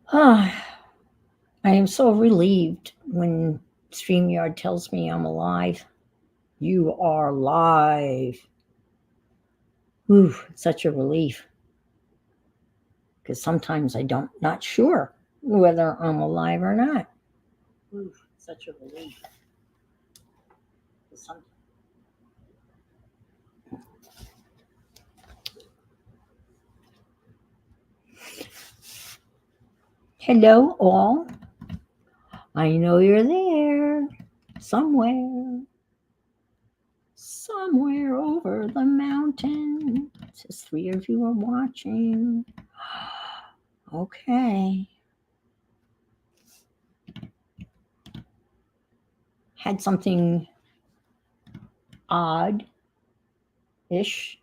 Ah, I am so relieved when StreamYard tells me I'm alive. You are live. Ooh, it's such a relief because sometimes I don't not sure whether I'm alive or not. Ooh, such a relief. 'Cause Hello, all. I know you're there somewhere, somewhere over the mountain. It says three of you are watching. Okay. Had something odd ish.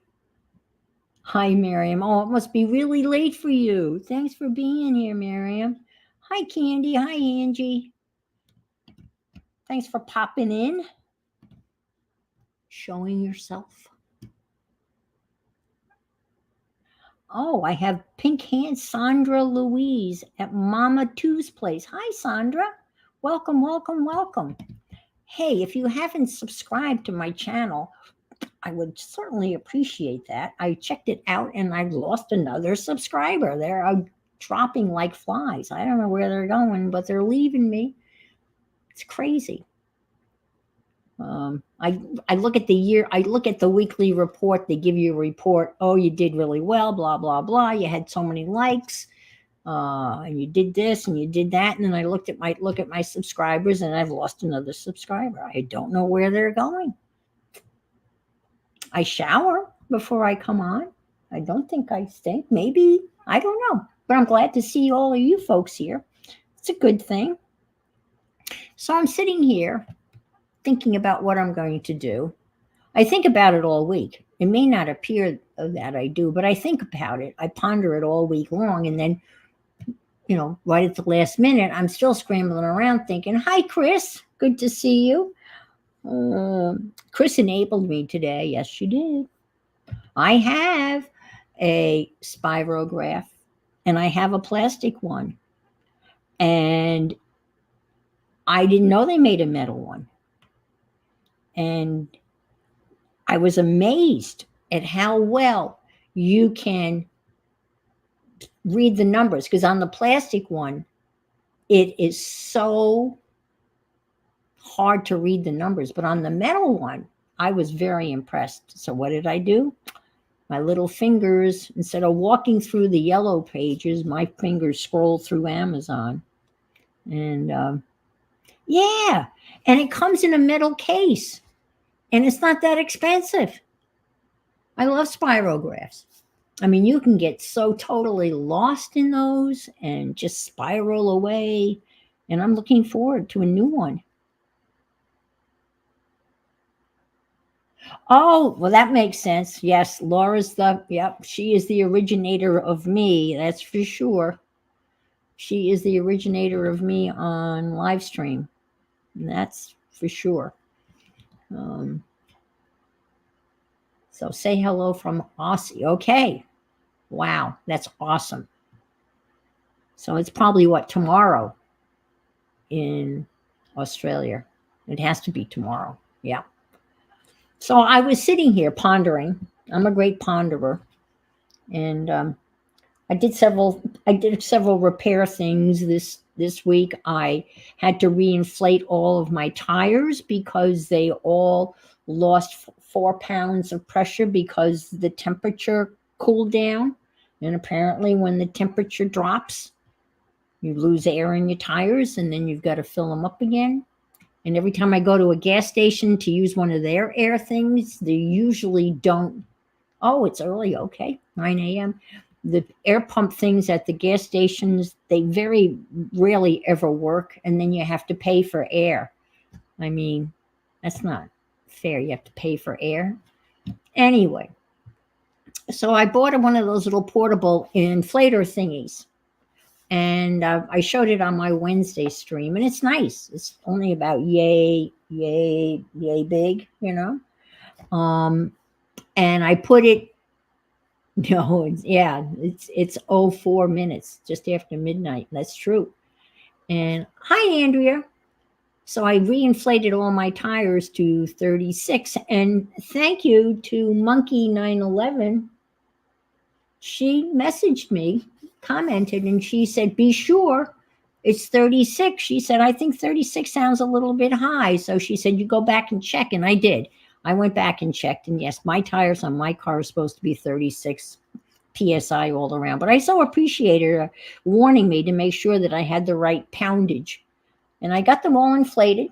Hi, Miriam. Oh, it must be really late for you. Thanks for being here, Miriam. Hi, Candy. Hi, Angie. Thanks for popping in, showing yourself. Oh, I have pink hand Sandra Louise at Mama Two's place. Hi, Sandra. Welcome, welcome, welcome. Hey, if you haven't subscribed to my channel, I would certainly appreciate that. I checked it out and I've lost another subscriber. They're dropping like flies. I don't know where they're going, but they're leaving me. It's crazy. I look at the year. I look at the weekly report. They give you a report. Oh, you did really well. Blah blah blah. You had so many likes, and you did this and you did that. And then I look at my subscribers, and I've lost another subscriber. I don't know where they're going. I shower before I come on. I don't think I stink. Maybe I don't know. But I'm glad to see all of you folks here. It's a good thing. So I'm sitting here thinking about what I'm going to do. I think about it all week. It may not appear that I do, but I think about it. I ponder it all week long. And then, right at the last minute, I'm still scrambling around thinking, hi, Chris. Good to see you. Chris enabled me today. Yes, she did. I have a spirograph and I have a plastic one. And I didn't know they made a metal one. And I was amazed at how well you can read the numbers because on the plastic one, it is so hard to read the numbers. But on the metal one, I was very impressed. So, what did I do? My little fingers, instead of walking through the yellow pages, my fingers scroll through Amazon. And yeah, and it comes in a metal case and it's not that expensive. I love spirographs. I mean, you can get so totally lost in those and just spiral away. And I'm looking forward to a new one. Oh, well, that makes sense. Yes, she is the originator of me. That's for sure. She is the originator of me on live stream. That's for sure. Um, so say hello from Aussie. Okay. Wow, that's awesome. So it's probably tomorrow in Australia. It has to be tomorrow. Yeah. So I was sitting here pondering. I'm a great ponderer, and I did several repair things this week. I had to reinflate all of my tires because they all lost 4 pounds of pressure because the temperature cooled down. And apparently, when the temperature drops, you lose air in your tires, and then you've got to fill them up again. And every time I go to a gas station to use one of their air things, they usually don't. Oh, it's early. Okay, 9 a.m. The air pump things at the gas stations, they very rarely ever work. And then you have to pay for air. I mean, that's not fair. You have to pay for air. Anyway, so I bought one of those little portable inflator thingies. And I showed it on my Wednesday stream, and it's nice. It's only about yay big. And I put it No, it's 04 minutes, just after midnight. That's true. And hi, Andrea. So I reinflated all my tires to 36. And thank you to Monkey 911. She messaged me, commented, and she said, be sure it's 36. She said, I think 36 sounds a little bit high. So she said, you go back and check. And I did. I went back and checked. And yes, my tires on my car are supposed to be 36 PSI all around. But I so appreciated her warning me to make sure that I had the right poundage. And I got them all inflated,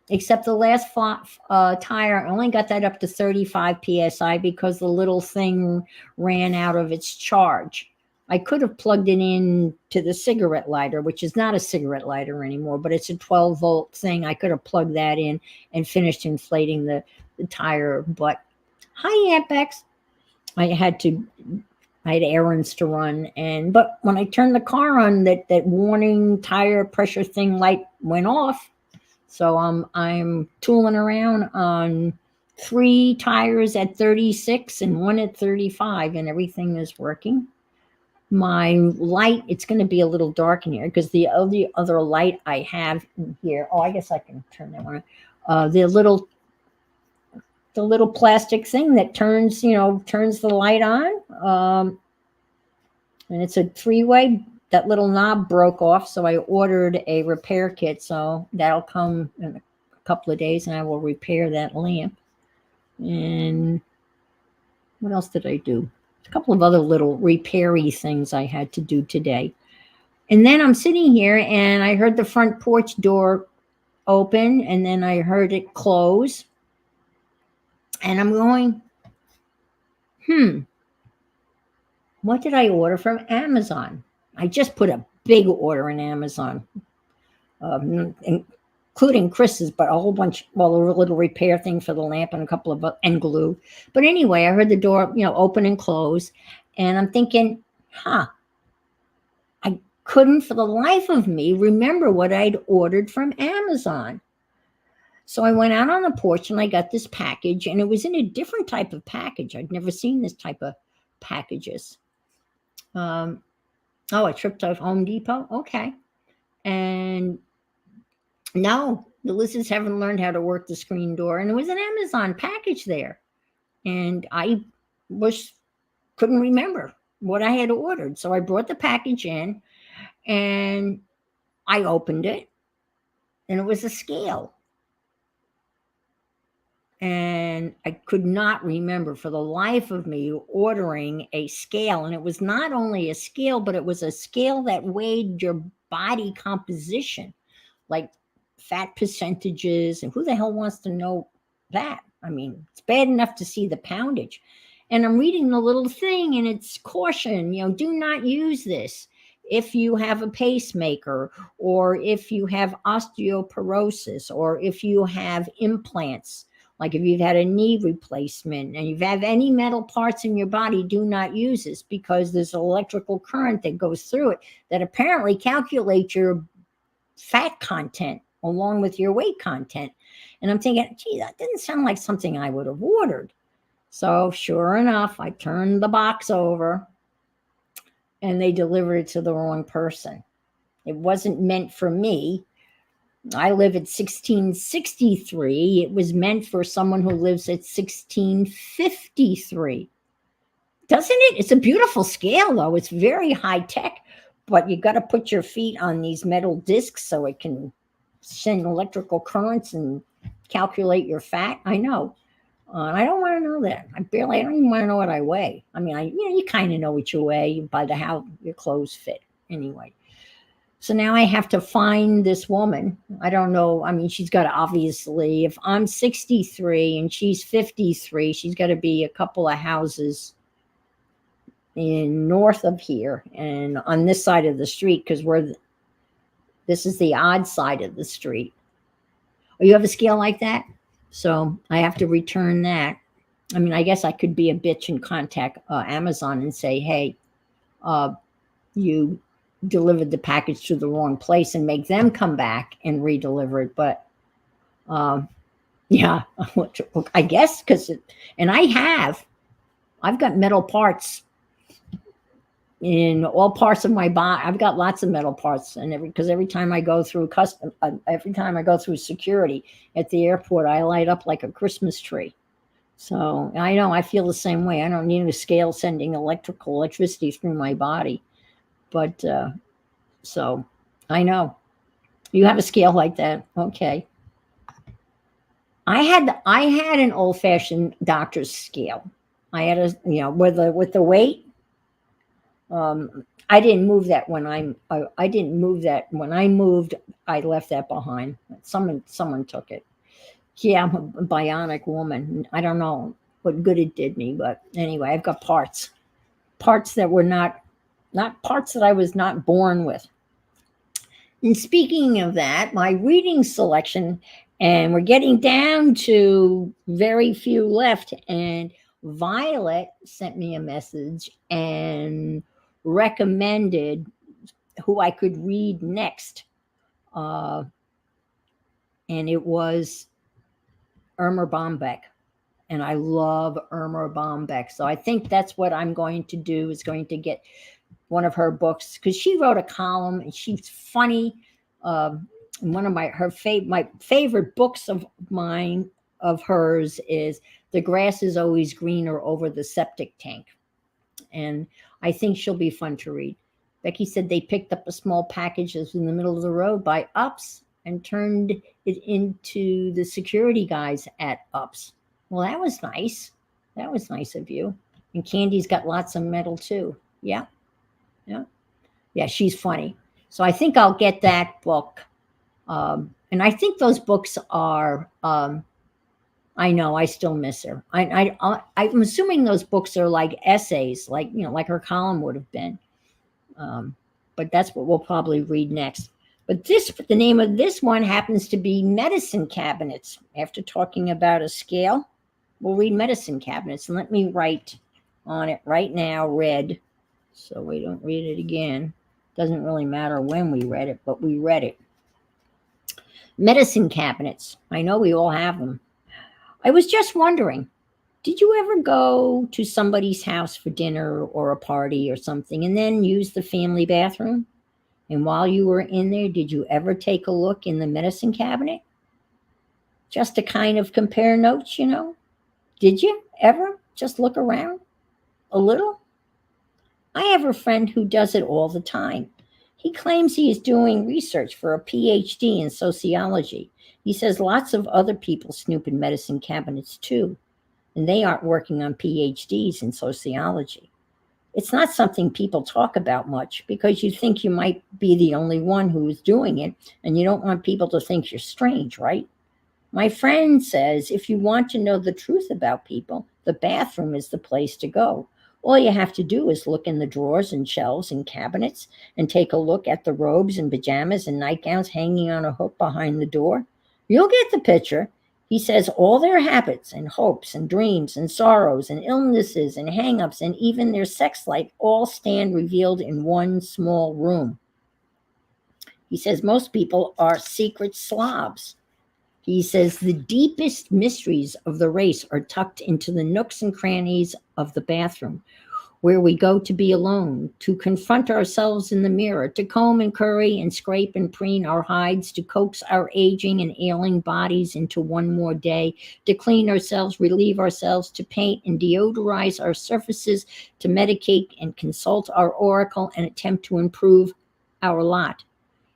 except the last tire. I only got that up to 35 PSI because the little thing ran out of its charge. I could have plugged it in to the cigarette lighter, which is not a cigarette lighter anymore, but it's a 12-volt thing. I could have plugged that in and finished inflating the tire. But hi, Aunt Bex. I had errands to run, but when I turned the car on, that warning tire pressure thing light went off. So I'm tooling around on 3 tires at 36 and 1 at 35, and everything is working. My light, it's going to be a little dark in here because the only other light I have in here. Oh, I guess I can turn that one on. The little plastic thing that turns the light on. And it's a 3-way. That little knob broke off, so I ordered a repair kit. So that'll come in a couple of days, and I will repair that lamp. And what else did I do? A couple of other little repair-y things I had to do today. And then I'm sitting here, and I heard the front porch door open, and then I heard it close. And I'm going, what did I order from Amazon? I just put a big order in Amazon, including Chris's, but a whole bunch, a little repair thing for the lamp and a couple of, and glue. But anyway, I heard the door, open and close. And I'm thinking, I couldn't for the life of me remember what I'd ordered from Amazon. So I went out on the porch and I got this package, and it was in a different type of package. I'd never seen this type of packages. I tripped off Home Depot. Okay. And no, the lizards haven't learned how to work the screen door. And it was an Amazon package there. And I couldn't remember what I had ordered. So I brought the package in and I opened it, and it was a scale. And I could not remember for the life of me ordering a scale. And it was not only a scale, but it was a scale that weighed your body composition, like fat percentages. And who the hell wants to know that? I mean, it's bad enough to see the poundage. And I'm reading the little thing, and it's caution, do not use this if you have a pacemaker, or if you have osteoporosis, or if you have implants. Like if you've had a knee replacement and you've had any metal parts in your body, do not use this, because there's an electrical current that goes through it that apparently calculates your fat content along with your weight content. And I'm thinking, gee, that didn't sound like something I would have ordered. So sure enough, I turned the box over and they delivered it to the wrong person. It wasn't meant for me. I live at 1663. It was meant for someone who lives at 1653. Doesn't it? It's a beautiful scale, though. It's very high tech, but you got to put your feet on these metal discs so it can send electrical currents and calculate your fat. I know. And I don't want to know that. I don't even want to know what I weigh. I mean, you kind of know what you weigh by how your clothes fit anyway. So now I have to find this woman. I don't know. I mean, she's got to, obviously, if I'm 63 and she's 53, she's got to be a couple of houses in north of here and on this side of the street, because this is the odd side of the street. Oh, you have a scale like that? So I have to return that. I mean, I guess I could be a bitch and contact Amazon and say, hey, you delivered the package to the wrong place, and make them come back and re-deliver it. But I guess, because I've got metal parts in all parts of my body. I've got lots of metal parts, and every time I go through every time I go through security at the airport, I light up like a Christmas tree. So I know I feel the same way. I don't need a scale sending electricity through my body, but so I know you have a scale like that. Okay. I had an old fashioned doctor's scale. I had a with the weight. I didn't move that when I didn't move that when I moved. I left that behind. Someone took it. Yeah, I'm a bionic woman. I don't know what good it did me, but anyway, I've got parts that were not parts that I was not born with. And speaking of that, my reading selection, and we're getting down to very few left. And Violet sent me a message and recommended who I could read next. Uh, and it was Irma Bombeck. And I love Irma Bombeck. So I think that's what I'm going to do, is going to get one of her books, because she wrote a column and she's funny. One of my favorite books of hers is "The Grass is Always Greener Over the Septic Tank," and I think she'll be fun to read. Becky said they picked up a small package that was in the middle of the road by Ups and turned it into the security guys at Ups. Well, that was nice. That was nice of you. And Candy's got lots of metal too. Yeah. Yeah. Yeah, she's funny. So I think I'll get that book. And I think those books are, I know I still miss her. I'm assuming those books are like essays, like her column would have been. But that's what we'll probably read next. But the name of this one happens to be Medicine Cabinets. After talking about a scale, we'll read Medicine Cabinets. And let me write on it right now, red, so we don't read it again. Doesn't really matter when we read it, but we read it. Medicine cabinets. I know we all have them. I was just wondering, did you ever go to somebody's house for dinner or a party or something and then use the family bathroom? And while you were in there, did you ever take a look in the medicine cabinet? Just to kind of compare notes, Did you ever just look around a little? I have a friend who does it all the time. He claims he is doing research for a PhD in sociology. He says lots of other people snoop in medicine cabinets too, and they aren't working on PhDs in sociology. It's not something people talk about much because you think you might be the only one who is doing it, and you don't want people to think you're strange, right? My friend says if you want to know the truth about people, the bathroom is the place to go. All you have to do is look in the drawers and shelves and cabinets and take a look at the robes and pajamas and nightgowns hanging on a hook behind the door. You'll get the picture. He says all their habits and hopes and dreams and sorrows and illnesses and hang-ups and even their sex life all stand revealed in one small room. He says most people are secret slobs. He says the deepest mysteries of the race are tucked into the nooks and crannies of the bathroom, where we go to be alone, to confront ourselves in the mirror, to comb and curry and scrape and preen our hides, to coax our aging and ailing bodies into one more day, to clean ourselves, relieve ourselves, to paint and deodorize our surfaces, to medicate and consult our oracle and attempt to improve our lot.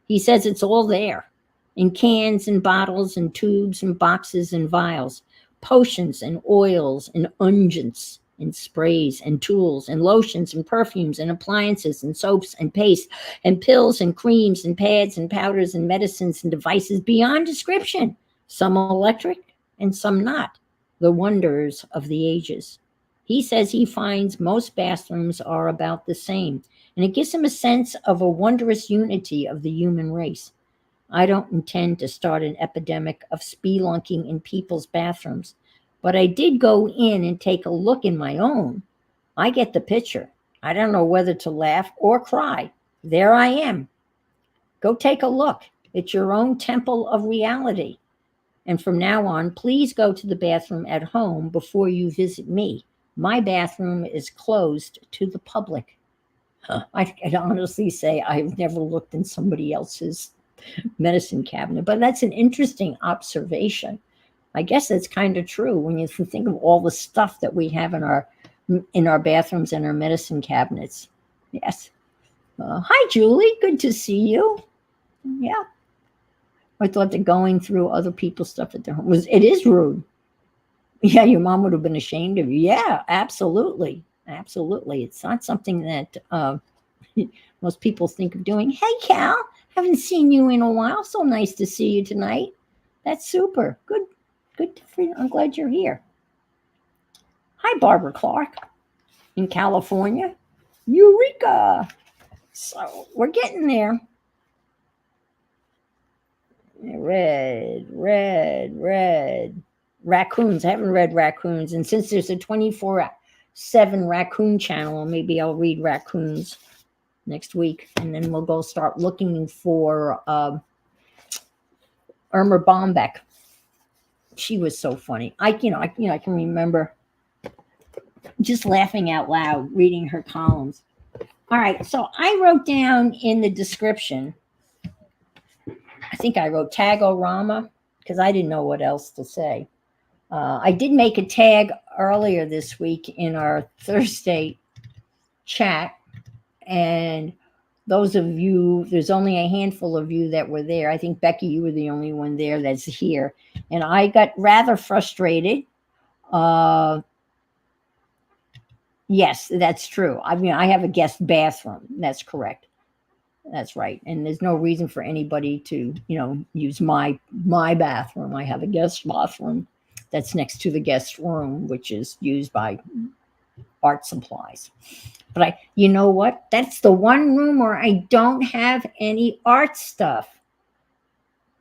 He says it's all there, in cans and bottles and tubes and boxes and vials, potions and oils and unguents and sprays and tools and lotions and perfumes and appliances and soaps and paste and pills and creams and pads and powders and medicines and devices beyond description, some electric and some not, the wonders of the ages. He says he finds most bathrooms are about the same, and it gives him a sense of a wondrous unity of the human race. I don't intend to start an epidemic of spelunking in people's bathrooms, but I did go in and take a look in my own. I get the picture. I don't know whether to laugh or cry. There I am. Go take a look. It's your own temple of reality. And from now on, please go to the bathroom at home before you visit me. My bathroom is closed to the public. I can honestly say I've never looked in somebody else's medicine cabinet, but that's an interesting observation. I guess that's kind of true when you think of all the stuff that we have in our bathrooms and our medicine cabinets. Yes. Hi, Julie. Good to see you. Yeah. I thought that going through other people's stuff at their home it is rude. Yeah, your mom would have been ashamed of you. Yeah, absolutely. Absolutely. It's not something that most people think of doing. Hey, Cal, haven't seen you in a while. So nice to see you tonight. That's super. Good. Good for you. I'm glad you're here. Hi, Barbara Clark in California. Eureka. So we're getting there. Red, red, red. Raccoons. I haven't read raccoons. And since there's a 24/7 raccoon channel, maybe I'll read raccoons next week. And then we'll go start looking for Irma Bombeck. She was so funny. I can remember just laughing out loud reading her columns. All right, so I wrote down in the description, I think I wrote tag o rama because I didn't know what else to say. I did make a tag earlier this week in our Thursday chat, and those of you, there's only a handful of you that were there. I think, Becky, you were the only one there that's here. And I got rather frustrated. Yes, that's true. I mean, I have a guest bathroom. That's correct. That's right. And there's no reason for anybody to, use my bathroom. I have a guest bathroom that's next to the guest room, which is used by art supplies. But you know what? That's the one room where I don't have any art stuff.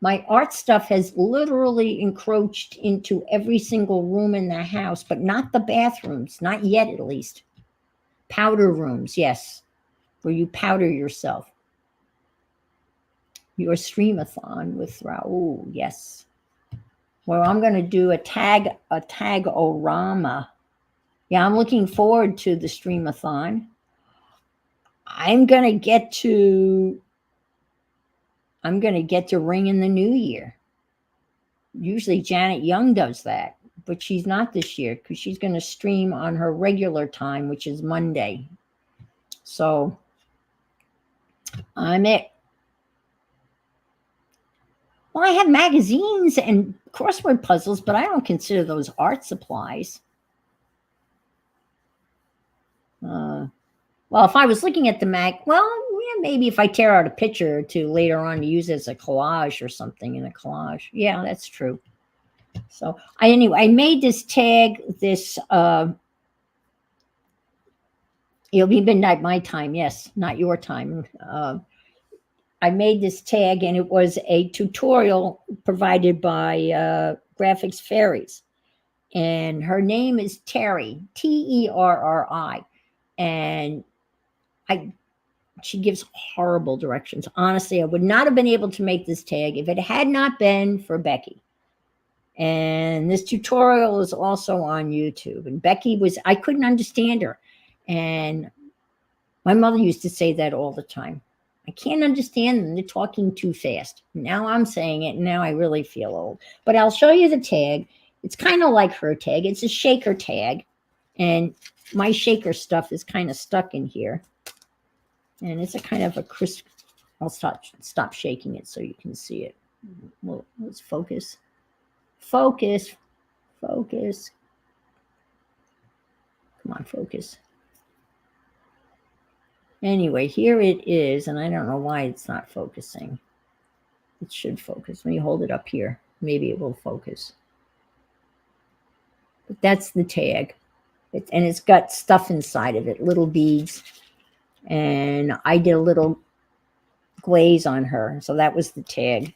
My art stuff has literally encroached into every single room in the house, but not the bathrooms, not yet at least. Powder rooms, yes, where you powder yourself. Your streamathon with Raul, yes. Well, I'm going to do a tag-o-rama. Yeah, I'm looking forward to the streamathon. I'm going to get to Ring in the New Year. Usually Janet Young does that, but she's not this year because she's going to stream on her regular time, which is Monday. So I'm it. Well, I have magazines and crossword puzzles, but I don't consider those art supplies. Well, if I was looking at the maybe if I tear out a picture or two later on to use as a collage or something in a collage. Yeah, that's true. So I made this tag, it'll be midnight my time. Yes, not your time. I made this tag and it was a tutorial provided by Graphics Fairies. And her name is Terry, Terri. And she gives horrible directions. Honestly, I would not have been able to make this tag if it had not been for Becky. And this tutorial is also on YouTube. And Becky I couldn't understand her. And my mother used to say that all the time. I can't understand them. They're talking too fast. Now I'm saying it. And now I really feel old. But I'll show you the tag. It's kind of like her tag. It's a shaker tag. And my shaker stuff is kind of stuck in here. And it's a kind of a crisp. I'll stop shaking it so you can see it. Well, let's focus. Focus. Focus. Come on, focus. Anyway, here it is. And I don't know why it's not focusing. It should focus. Let me hold it up here. Maybe it will focus. But that's the tag. And it's got stuff inside of it, little beads. And I did a little glaze on her. So that was the tag.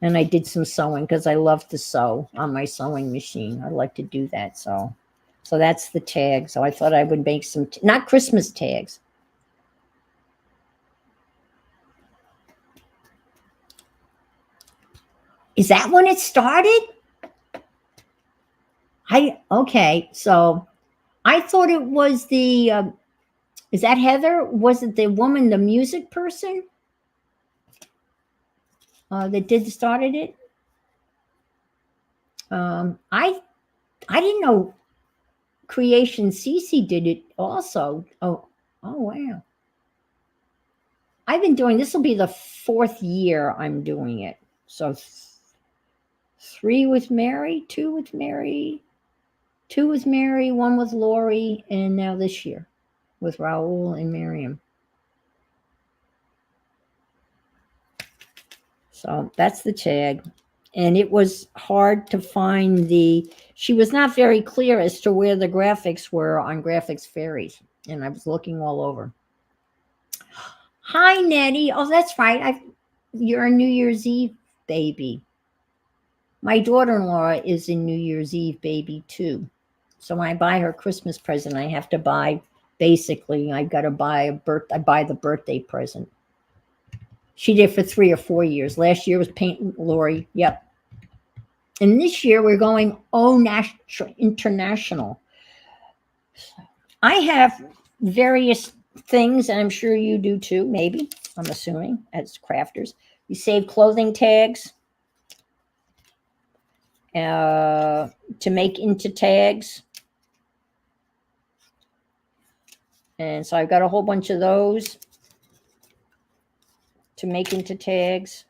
And I did some sewing because I love to sew on my sewing machine. I like to do that. So that's the tag. So I thought I would make some, not Christmas tags. Is that when it started? Okay. So I thought it was the Is that Heather? Was it the woman, the music person that did started it? I didn't know Creation Cece did it also. Oh wow! I've been doing this. Will be the 4th year I'm doing it. So 3 with Mary, 2 with Mary, 2 with Mary, 1 with Lori, and now this year with Raul and Miriam. So that's the tag. And it was hard to find she was not very clear as to where the graphics were on Graphics Fairies. And I was looking all over. Hi, Nettie. Oh, that's right. You're a New Year's Eve baby. My daughter-in-law is a New Year's Eve baby too. So when I buy her Christmas present, I have to buy, basically, I got to buy I buy the birthday present. She did for 3 or 4 years. Last year was Paint Lori. Yep. And this year we're going international. I have various things, and I'm sure you do too, maybe, I'm assuming, as crafters. You save clothing tags to make into tags. And so I've got a whole bunch of those to make into tags.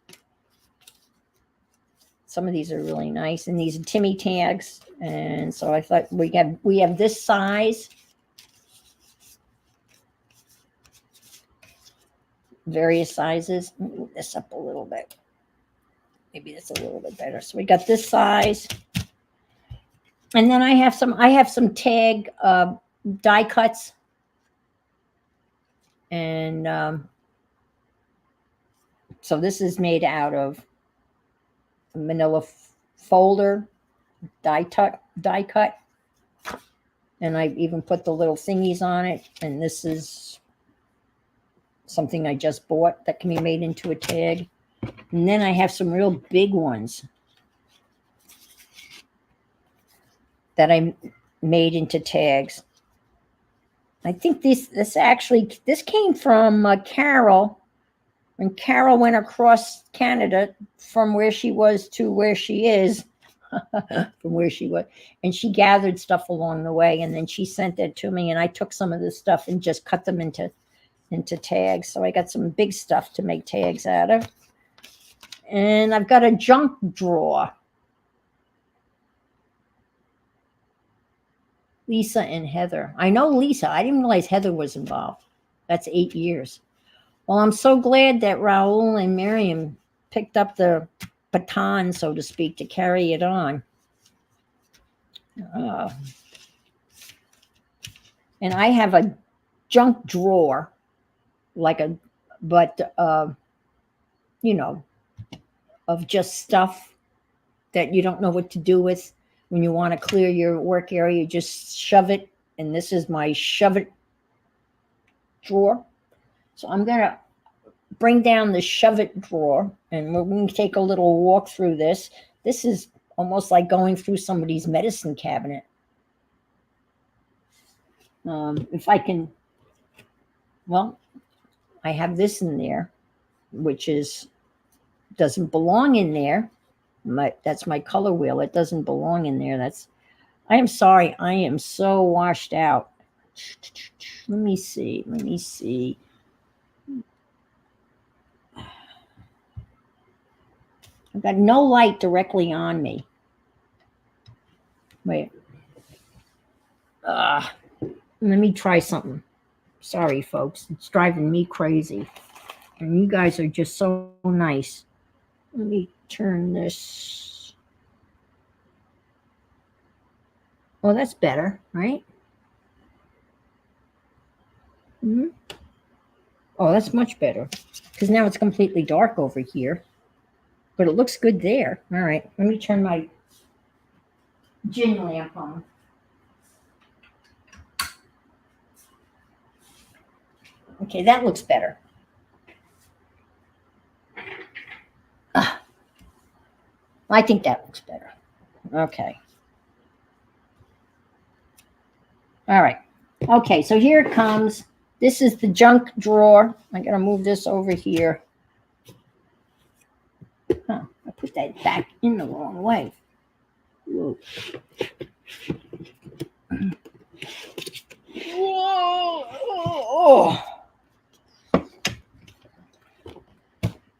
Some of these are really nice, and these are Timmy tags. And so I thought we have this size, various sizes. Let me move this up a little bit. Maybe that's a little bit better. So we got this size, and then I have some tag die cuts, and so this is made out of manila folder die cut, and I even put the little thingies on it. And this is something I just bought that can be made into a tag. And then I have some real big ones that I made into tags. I think this came from Carol. When Carol went across Canada from where she was to where she is, from where she was, and she gathered stuff along the way, and then she sent it to me, and I took some of this stuff and just cut them into tags. So I got some big stuff to make tags out of. And I've got a junk drawer. Lisa and Heather. I know Lisa. I didn't realize Heather was involved. That's 8 years. Well, I'm so glad that Raul and Miriam picked up the baton, so to speak, to carry it on. And I have a junk drawer, of just stuff that you don't know what to do with. When you want to clear your work area, you just shove it. And this is my shove it drawer. So I'm going to bring down the shove it drawer, and we're going to take a little walk through this. This is almost like going through somebody's medicine cabinet. If I can, well, I have this in there, which doesn't belong in there. That's my color wheel. It doesn't belong in there. I am sorry. I am so washed out. Let me see. I've got no light directly on me. Wait. Let me try something. Sorry, folks. It's driving me crazy. And you guys are just so nice. Let me turn this. Well, that's better, right? Mm-hmm. Oh, that's much better. Because now it's completely dark over here. But it looks good there. All right. Let me turn my gin lamp on. Okay, that looks better. I think that looks better. Okay. All right. Okay, so here it comes. This is the junk drawer. I gotta move this over here. Huh, I put that back in the wrong way. Whoa. Whoa.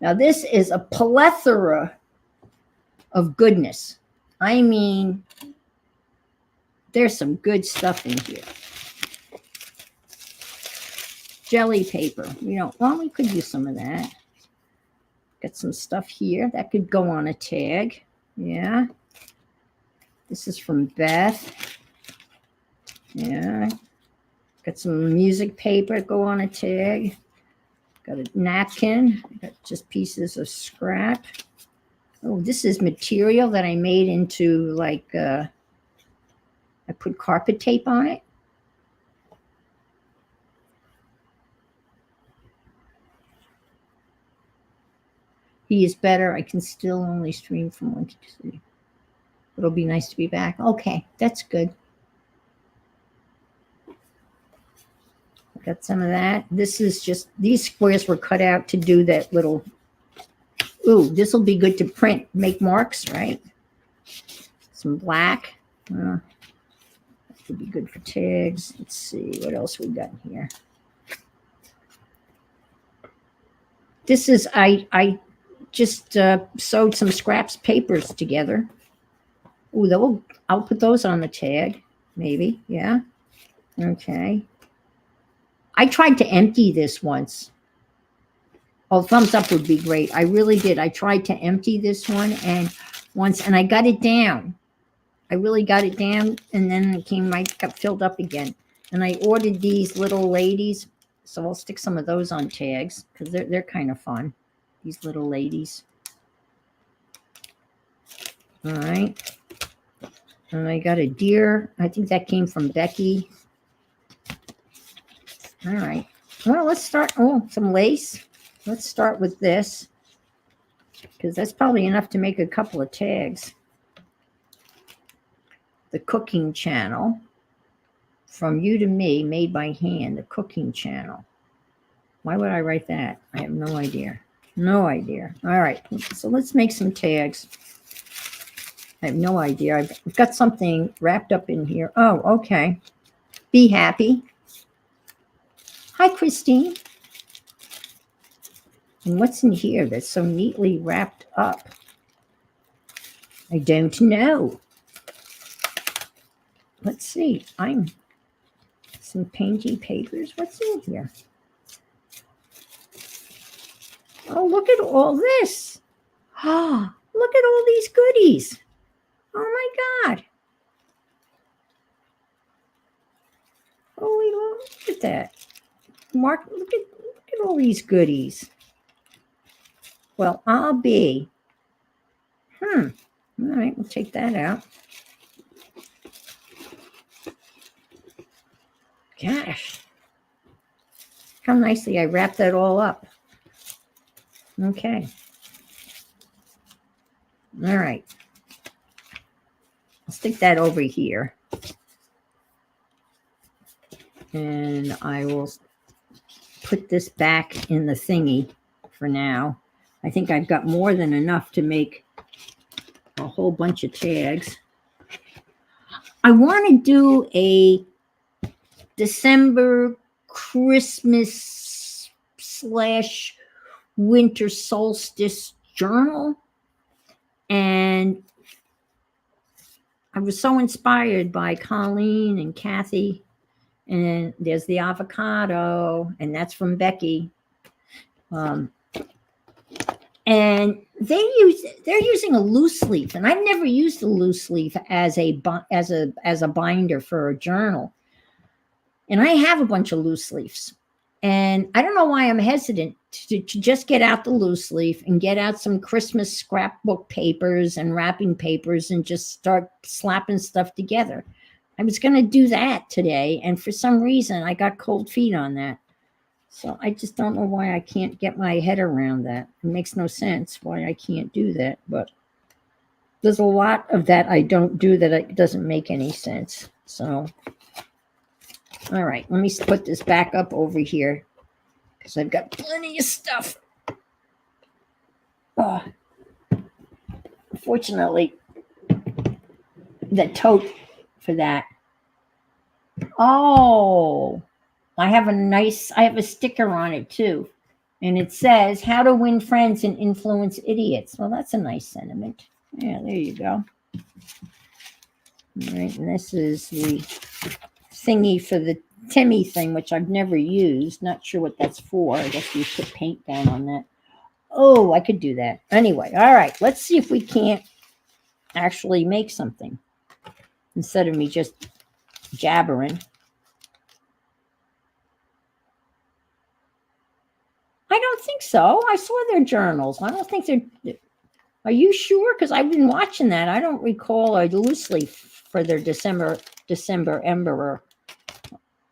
Now this is a plethora of goodness. I mean, there's some good stuff in here. Jelly paper. Well, we could use some of that. Got some stuff here that could go on a tag. Yeah. This is from Beth. Yeah. Got some music paper, go on a tag. Got a napkin. Got just pieces of scrap. Oh, this is material that I made into like, I put carpet tape on it. He is better. I can still only stream from 1 to 3. It'll be nice to be back. Okay, that's good. Got some of that. This is just, these squares were cut out to do that little, ooh, this will be good to print, make marks, right? Some black. That would be good for tags. Let's see what else we got here. This is, I just sewed some scraps papers together. Ooh, I'll put those on the tag, maybe, yeah. Okay. I tried to empty this once. Oh, thumbs up would be great. I really did. I tried to empty this one and I got it down. I really got it down, and then it got filled up again. And I ordered these little ladies, so I'll stick some of those on tags because they're kind of fun. These little ladies. All right. And I got a deer. I think that came from Becky. All right. Well, let's start. Oh, some lace. Let's start with this because that's probably enough to make a couple of tags. The cooking channel. From you to me, made by hand. The cooking channel. Why would I write that? I have no idea. No idea. All right. So let's make some tags. I have no idea. I've got something wrapped up in here. Oh, okay. Be happy. Hi, Christine. And what's in here that's so neatly wrapped up? I don't know. Let's see. Some painty papers. What's in here? Oh, look at all this. Ah, oh, look at all these goodies. Oh my God. Oh, look at that. Mark, look at all these goodies. Well, I'll be. All right, we'll take that out. Gosh. How nicely I wrapped that all up. Okay. All right. I'll stick that over here. And I will put this back in the thingy for now. I think I've got more than enough to make a whole bunch of tags. I want to do a December Christmas / winter solstice journal. And I was so inspired by Colleen and Kathy. And there's the avocado, and that's from Becky. And they're using a loose leaf, and I've never used a loose leaf as a binder for a journal. And I have a bunch of loose leaves, and I don't know why I'm hesitant to just get out the loose leaf and get out some Christmas scrapbook papers and wrapping papers and just start slapping stuff together. I was going to do that today, and for some reason, I got cold feet on that. So I just don't know why I can't get my head around that. It makes no sense why I can't do that, but there's a lot of that I don't do that it doesn't make any sense. So All right, let me put this back up over here because I've got plenty of stuff. Fortunately, the tote for that. Oh, I have a sticker on it too. And it says, how to win friends and influence idiots. Well, that's a nice sentiment. Yeah, there you go. All right, and this is the thingy for the Timmy thing, which I've never used. Not sure what that's for. I guess you put paint down on that. Oh, I could do that. Anyway, all right, let's see if we can't actually make something instead of me just jabbering. I don't think so. I saw their journals. I don't think they're. Are you sure? Because I've been watching that. I don't recall a loose leaf for their December Emperor.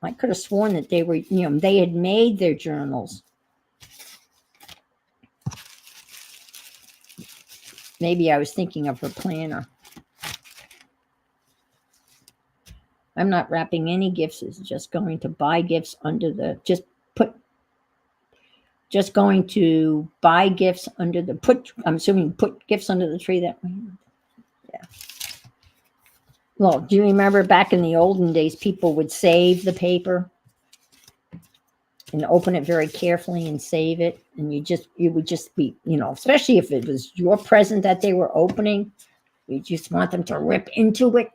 I could have sworn that they were, they had made their journals. Maybe I was thinking of her planner. I'm not wrapping any gifts. It's just going to buy gifts under the, just going to buy gifts under the, I'm assuming put gifts under the tree that way. Yeah. Well, do you remember back in the olden days, people would save the paper and open it very carefully and save it. And you would just be, especially if it was your present that they were opening, you just want them to rip into it.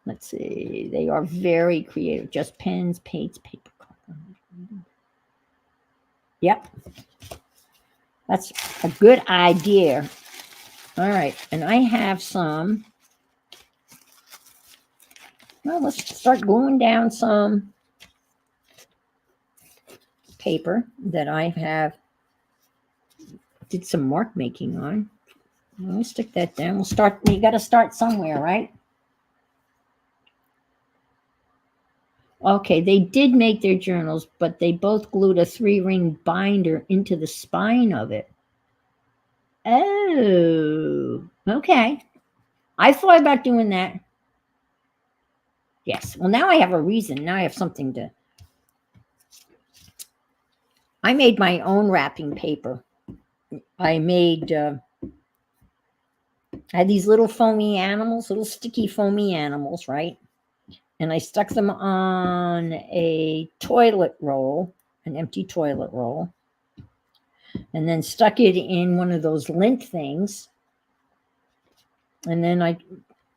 Let's see. They are very creative. Just pens, paints, paper. Yep. That's a good idea. All right. And I have some. Well, let's start gluing down some paper that I have did some mark making on. Let me stick that down. We'll start. You got to start somewhere, right? Okay, they did make their journals, but they both glued a 3-ring binder into the spine of it. Oh, okay. I thought about doing that. Yes. Well, now I have a reason. Now I have something to. I made my own wrapping paper. I had these little foamy animals, little sticky foamy animals, right? And I stuck them on a toilet roll, an empty toilet roll, and then stuck it in one of those lint things. And then I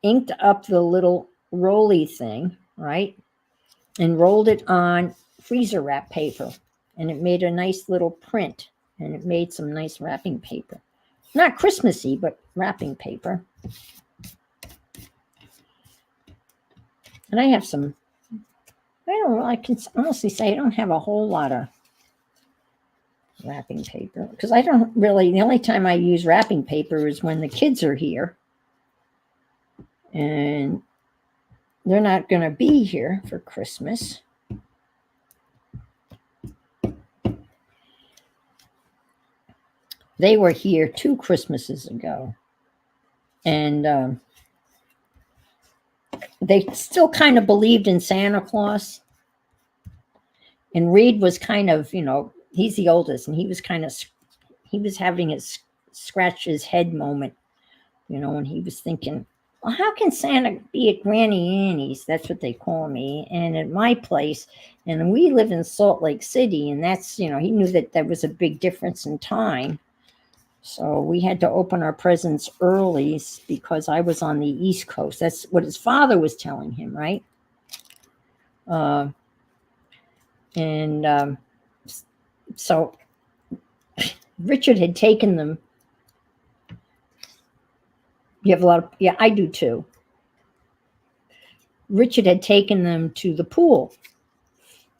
inked up the little rolly thing, right? And rolled it on freezer wrap paper. And it made a nice little print. And it made some nice wrapping paper. Not Christmassy, but wrapping paper. And I have some, I can honestly say I don't have a whole lot of wrapping paper. Because I don't really, the only time I use wrapping paper is when the kids are here. And they're not going to be here for Christmas. They were here 2 Christmases ago. And they still kind of believed in Santa Claus. And Reed was kind of, he's the oldest, and he was having his scratch his head moment, when he was thinking, well, how can Santa be at Granny Annie's? That's what they call me. And at my place, and we live in Salt Lake City, and that's, he knew that there was a big difference in time. So we had to open our presents early because I was on the East Coast. That's what his father was telling him, right? So Richard had taken them. You have a lot of, yeah, I do too. Richard had taken them to the pool.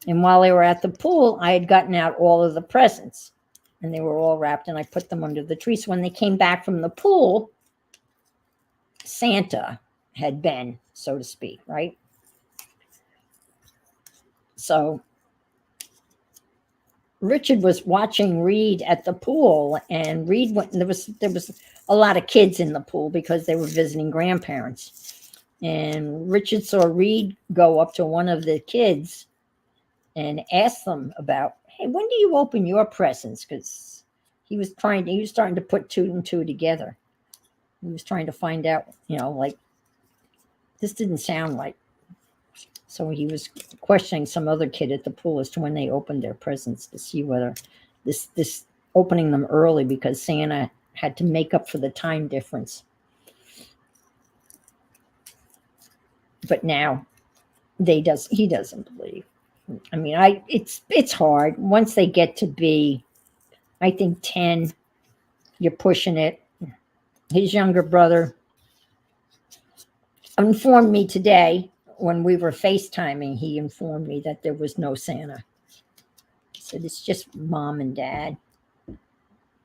And while they were at the pool, I had gotten out all of the presents. And they were all wrapped, and I put them under the tree. So when they came back from the pool, Santa had been, so to speak, right? So Richard was watching Reed at the pool, and Reed went. There was a lot of kids in the pool because they were visiting grandparents. And Richard saw Reed go up to one of the kids and ask them about, hey, when do you open your presents? Because he was starting to put two and two together. He was trying to find out, like, this didn't sound right. So he was questioning some other kid at the pool as to when they opened their presents to see whether this opening them early because Santa had to make up for the time difference. But now he doesn't believe. I mean, it's hard once they get to be, I think 10, you're pushing it. His younger brother informed me today when we were FaceTiming, he informed me that there was no Santa. He said, it's just mom and dad.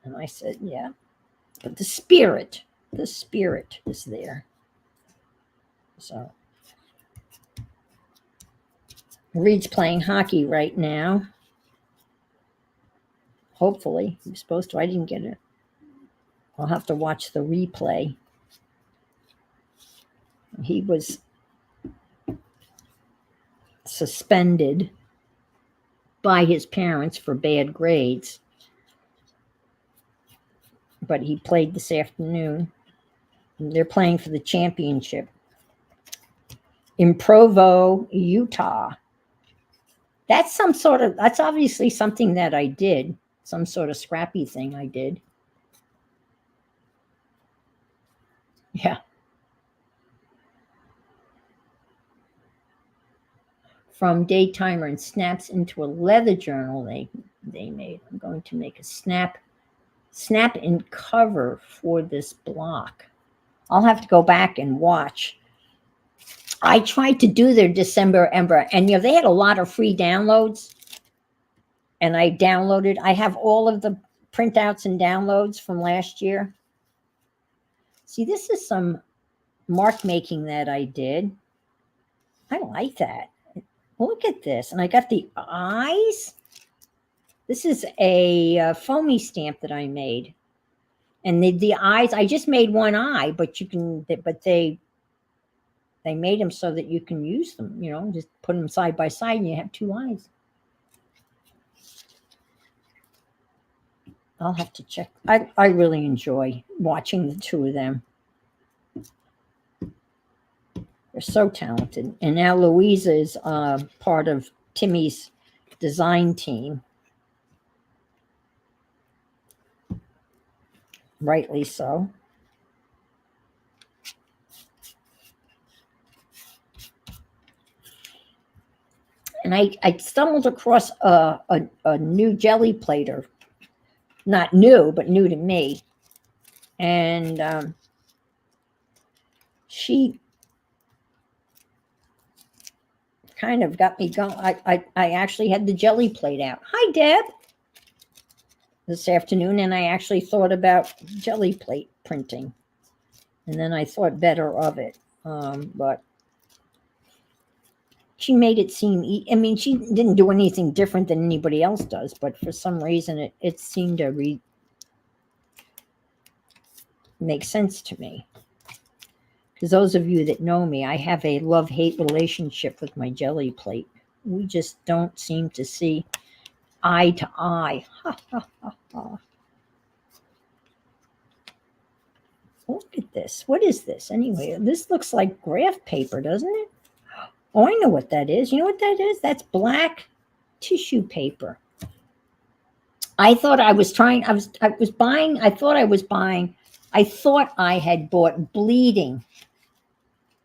And I said, yeah, but the spirit is there. So Reed's playing hockey right now. Hopefully, he was supposed to. I didn't get it. I'll have to watch the replay. He was suspended by his parents for bad grades, but he played this afternoon. They're playing for the championship in Provo, Utah. That's obviously something that I did, some sort of scrappy thing I did. Yeah. From Daytimer and snaps into a leather journal they made. I'm going to make a snap in cover for this block. I'll have to go back and watch. I tried to do their December Ember, and they had a lot of free downloads. And I have all of the printouts and downloads from last year. See, this is some mark making that I did. I like that. Look at this. And I got the eyes. This is a foamy stamp that I made. And the eyes, I just made one eye, but they made them so that you can use them, just put them side by side and you have two eyes. I'll have to check. I really enjoy watching the two of them. They're so talented. And now Louisa is part of Timmy's design team. Rightly so. And I stumbled across a new jelly plater. Not new, but new to me. And she kind of got me going. I actually had the jelly plate out. Hi, Deb. This afternoon, and I actually thought about jelly plate printing. And then I thought better of it. But she made it seem, she didn't do anything different than anybody else does, but for some reason it seemed to make sense to me. Because those of you that know me, I have a love-hate relationship with my jelly plate. We just don't seem to see eye to eye. Ha, ha, ha, ha. Look at this. What is this anyway? This looks like graph paper, doesn't it? Oh, I know what that is. You know what that is? That's black tissue paper. I thought I had bought bleeding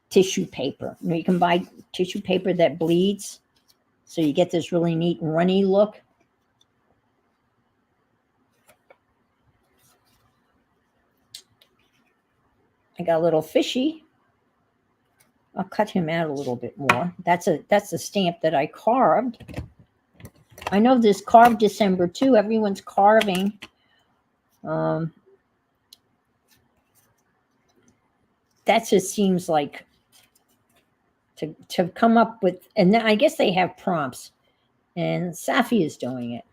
tissue paper. You can buy tissue paper that bleeds, so you get this really neat runny look. I got a little fishy. I'll cut him out a little bit more. That's a stamp that I carved. I know this carved December too. Everyone's carving. That just seems like to come up with, and then I guess they have prompts, and Safi is doing it,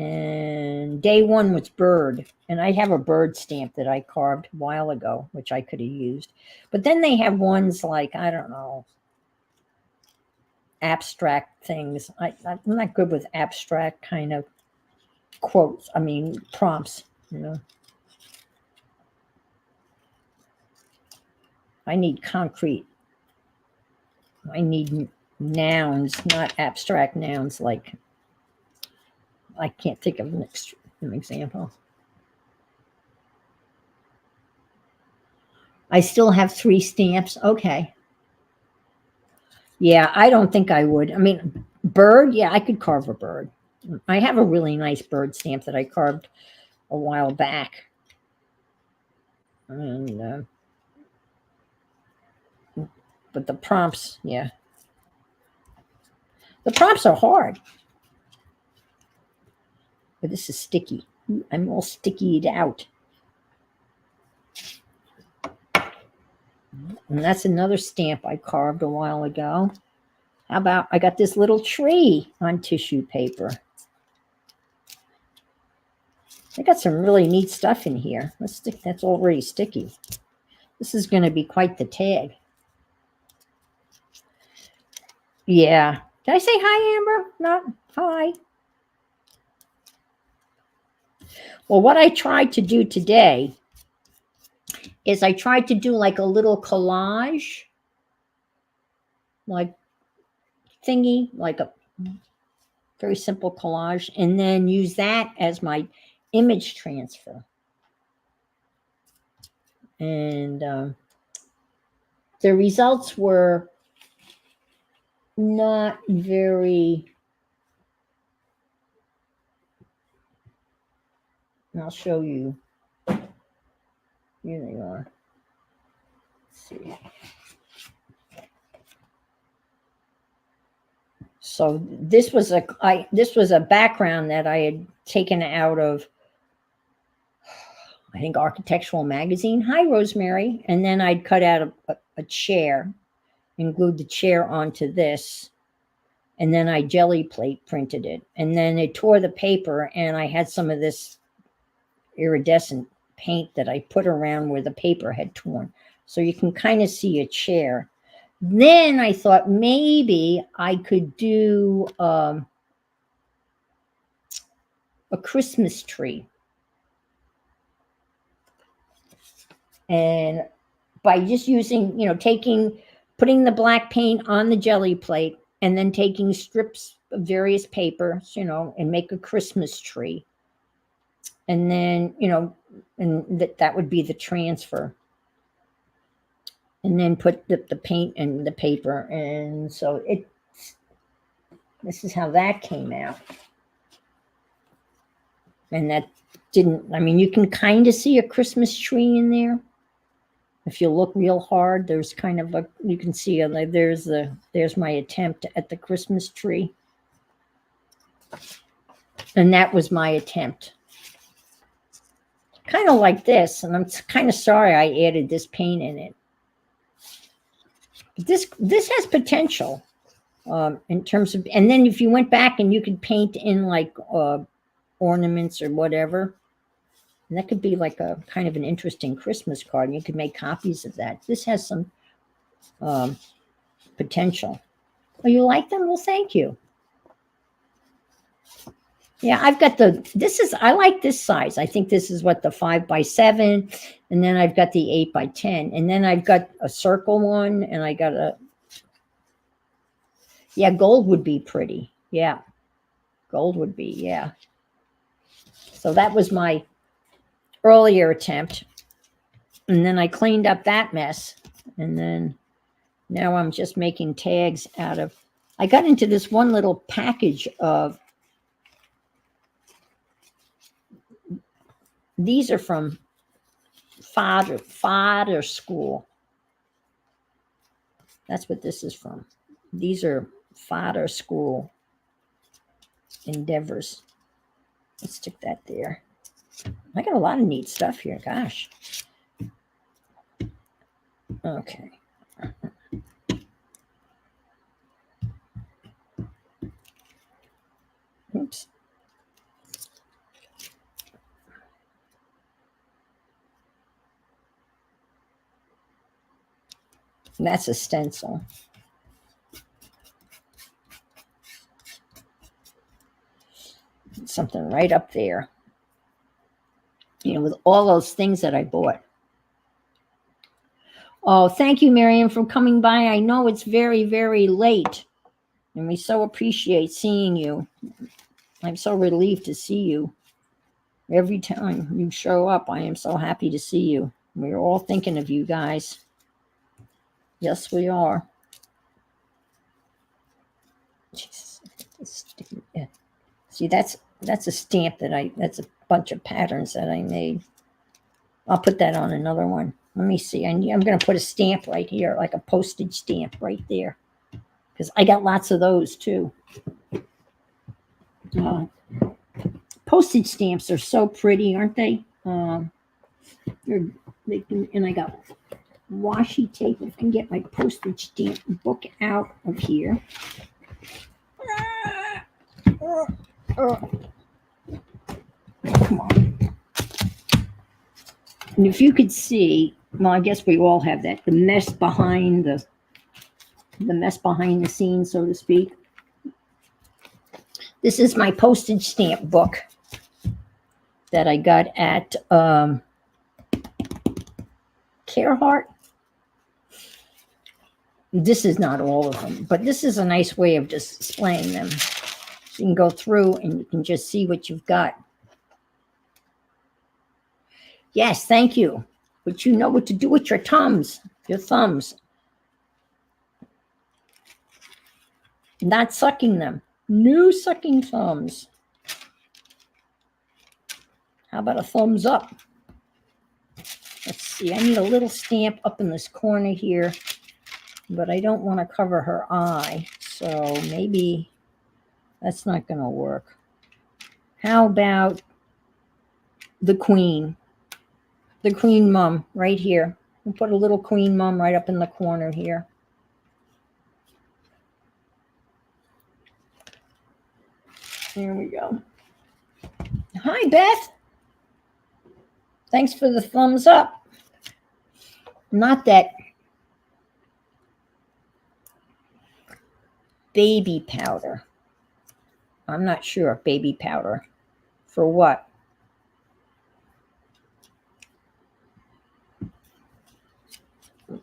And day one was bird. And I have a bird stamp that I carved a while ago, which I could have used. But then they have ones like, I don't know, abstract things. I'm not good with abstract kind of quotes. I mean, prompts, you know. I need concrete. I need nouns, not abstract nouns. Like, I can't think of an example. I still have 3 stamps. Okay. Yeah, I don't think I would. I mean, bird, yeah, I could carve a bird. I have a really nice bird stamp that I carved a while back. And but the prompts, yeah. The prompts are hard. But this is sticky. I'm all stickied out. And that's another stamp I carved a while ago. How about I got this little tree on tissue paper? I got some really neat stuff in here. Let's stick. That's already sticky. This is going to be quite the tag. Yeah. Did I say hi, Amber? Not hi. Well, what I tried to do today is I tried to do like a little collage, like thingy, like a very simple collage, and then use that as my image transfer. And the results were not very, I'll show you. Here they are. Let's see. So this was a background that I had taken out of, I think, Architectural Magazine. Hi, Rosemary. And then I'd cut out a chair and glued the chair onto this. And then I jelly plate printed it. And then it tore the paper, and I had some of this iridescent paint that I put around where the paper had torn. So you can kind of see a chair. Then I thought maybe I could do a Christmas tree. And by just using, putting the black paint on the jelly plate and then taking strips of various papers, and make a Christmas tree. And then, and that would be the transfer. And then put the paint in the paper. And so this is how that came out. And that didn't, you can kind of see a Christmas tree in there. If you look real hard, there's kind of you can see there's my attempt at the Christmas tree. And that was my attempt. Kind of like this, and I'm kind of sorry I added this paint in it. But this has potential in terms of, and then if you went back and you could paint in like ornaments or whatever, and that could be like a kind of an interesting Christmas card. And you could make copies of that. This has some potential. Oh, you like them? Well, thank you. Yeah, I've got I like this size. I think this is what, the 5x7. And then I've got the 8x10. And then I've got a circle one, and I got yeah, gold would be pretty. Yeah, gold would be, yeah. So that was my earlier attempt. And then I cleaned up that mess. And then now I'm just making tags out of, I got into this one little package of, these are from Fodder School. That's what this is from. These are Fodder School endeavors. Let's stick that there. I got a lot of neat stuff here. Gosh. Okay. Oops. That's a stencil. Something right up there. You know, with all those things that I bought. Oh, thank you, Miriam, for coming by. I know it's very, very late, and we so appreciate seeing you. I'm so relieved to see you. Every time you show up, I am so happy to see you. We're all thinking of you guys. Yes, we are. Jesus. See, that's a stamp that's a bunch of patterns that I made. I'll put that on another one. Let me see. I'm going to put a stamp right here, like a postage stamp right there, because I got lots of those too. Postage stamps are so pretty, aren't they? And I got washi tape. I can get my postage stamp book out of here. Come on. And if you could see, well, I guess we all have that, the mess behind the scenes, so to speak. This is my postage stamp book that I got at Carhartt. This is not all of them, but this is a nice way of just displaying them. So you can go through and you can just see what you've got. Yes, thank you. But you know what to do with your thumbs. Not sucking them. No sucking thumbs. How about a thumbs up? Let's see. I need a little stamp up in this corner here, but I don't want to cover her eye. So maybe that's not going to work. How about the queen? The queen mum right here. We'll put a little queen mum right up in the corner here. There we go. Hi, Beth. Thanks for the thumbs up. Not that baby powder. I'm not sure. Baby powder. For what?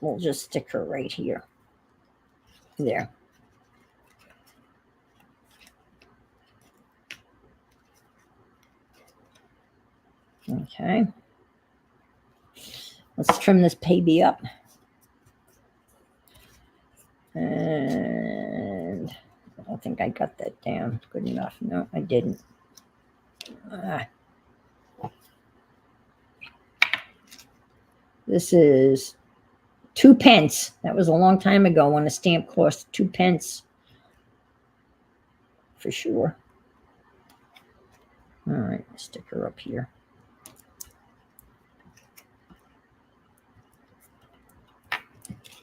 We'll just stick her right here. There. Okay. Let's trim this baby up. And I don't think I got that down good enough. No, I didn't. This is 2 pence. That was a long time ago when a stamp cost 2 pence. For sure. All right, stick her up here.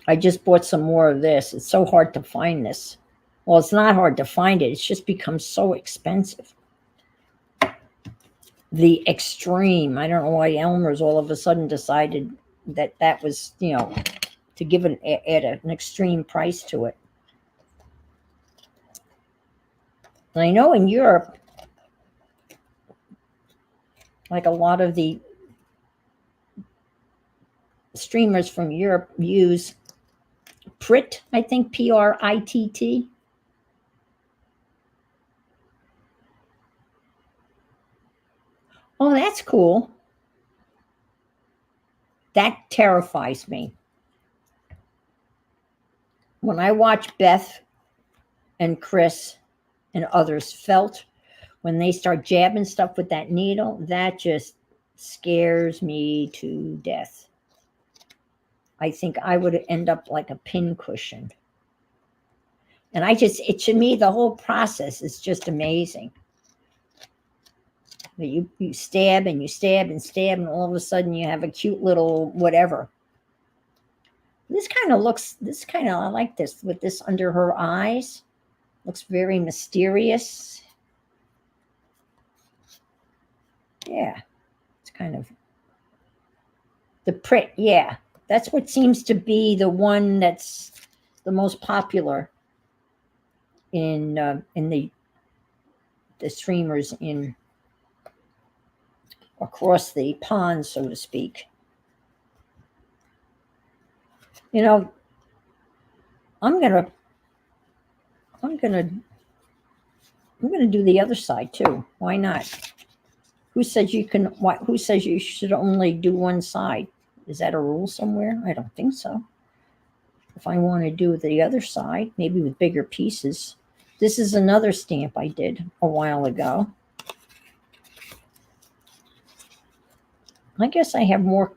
I just bought some more of this. It's so hard to find this. Well, it's not hard to find it. It's just become so expensive. The extreme. I don't know why Elmer's all of a sudden decided that was, you know, to give it an extreme price to it. And I know in Europe, like a lot of the streamers from Europe use Pritt, I think, Pritt. Oh, that's cool. That terrifies me. When I watch Beth and Chris and others felt, when they start jabbing stuff with that needle, that just scares me to death. I think I would end up like a pin cushion. And to me, the whole process is just amazing. You stab and you stab and stab, and all of a sudden you have a cute little whatever. I like this with this under her eyes. Looks very mysterious. Yeah, it's kind of the Pritt. Yeah, That's what seems to be the one that's the most popular in the streamers in across the pond, so to speak. You know, I'm gonna I'm gonna I'm gonna do the other side too. Why not? Who says you can? Why, who says you should only do one side? Is that a rule somewhere? I don't think so. If I want to do the other side, maybe with bigger pieces. This is another stamp I did a while ago. I guess I have more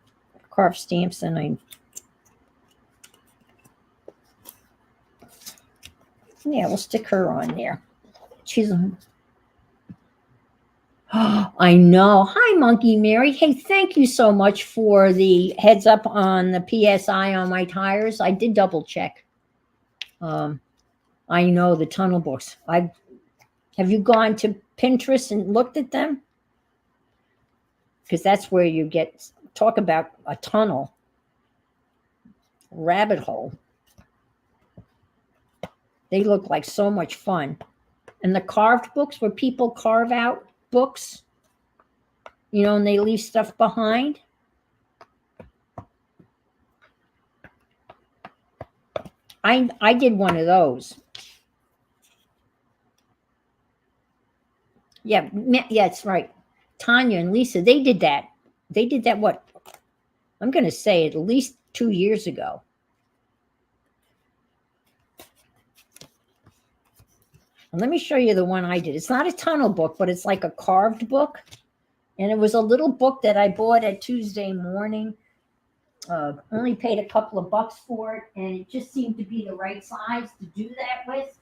carved stamps than I. Yeah, we'll stick her on there. She's on. Oh, I know. Hi, Monkey Mary. Hey, thank you so much for the heads up on the PSI on my tires. I did double check. I know the tunnel books. Have you gone to Pinterest and looked at them? Because that's where you get talk about a tunnel rabbit hole. They look like so much fun. And the carved books where people carve out books, and they leave stuff behind. I did one of those. Yeah, that's right. Tanya and Lisa, they did that. They did that, what? I'm going to say at least 2 years ago. And let me show you the one I did. It's not a tunnel book, but it's like a carved book. And it was a little book that I bought at Tuesday morning. Only paid a couple of bucks for it, and it just seemed to be the right size to do that with.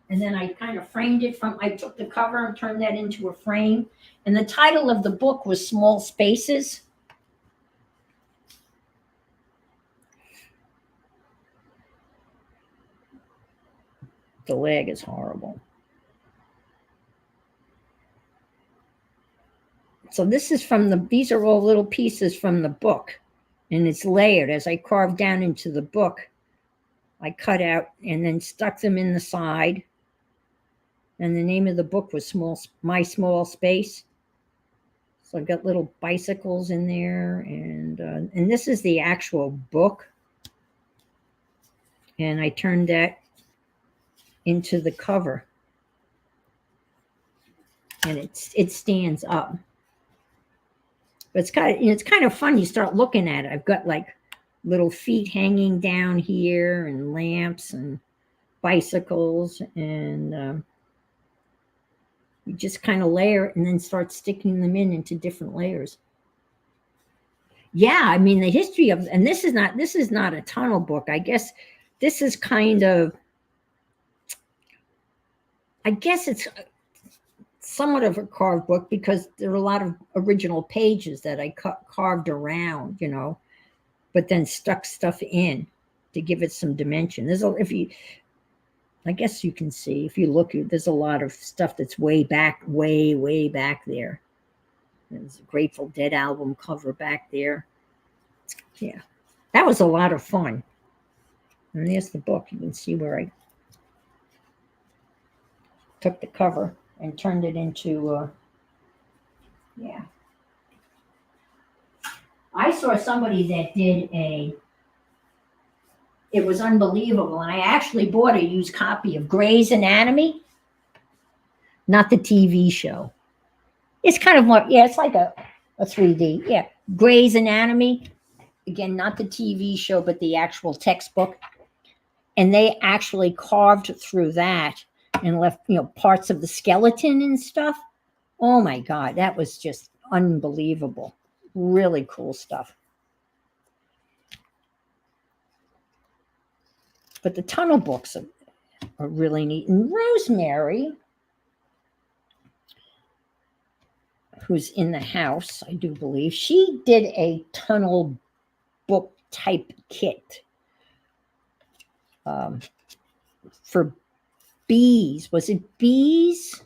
And then I kind of framed it I took the cover and turned that into a frame. And the title of the book was Small Spaces. The leg is horrible. So this is these are all little pieces from the book, and it's layered. As I carved down into the book, I cut out and then stuck them in the side. And the name of the book was My Small Space. So I've got little bicycles in there, and this is the actual book. And I turned that into the cover, and it stands up. But it's kind of fun. You start looking at it. I've got like little feet hanging down here, and lamps, and bicycles, and you just kind of layer it and then start sticking them into different layers. Yeah, I mean the history of, and this is not a tunnel book. I guess this is kind of, I guess it's somewhat of a carved book because there are a lot of original pages that I carved around, but then stuck stuff in to give it some dimension. I guess you can see if you look, there's a lot of stuff that's way back there. There's a Grateful Dead album cover back there. Yeah, that was a lot of fun. And there's the book. You can see where I took the cover and turned it into, yeah. I saw somebody that did it was unbelievable. And I actually bought a used copy of Grey's Anatomy, not the TV show. It's kind of more, yeah, it's like a 3D. Yeah, Grey's Anatomy. Again, not the TV show, but the actual textbook. And they actually carved through that and left, parts of the skeleton and stuff. Oh my God, that was just unbelievable. Really cool stuff. But the tunnel books are really neat. And Rosemary, who's in the house, I do believe, she did a tunnel book type kit for bees. Was it bees?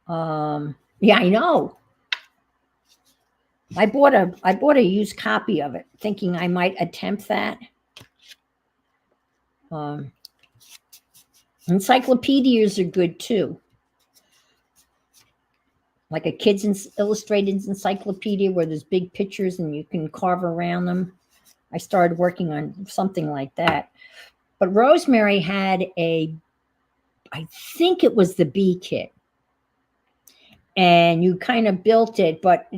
Yeah, I know. I bought a used copy of it, thinking I might attempt that. Um, encyclopedias are good too, like a kids illustrated encyclopedia where there's big pictures and you can carve around them. I started working on something like that. But Rosemary had I think it was the bee kit, and you kind of built it, but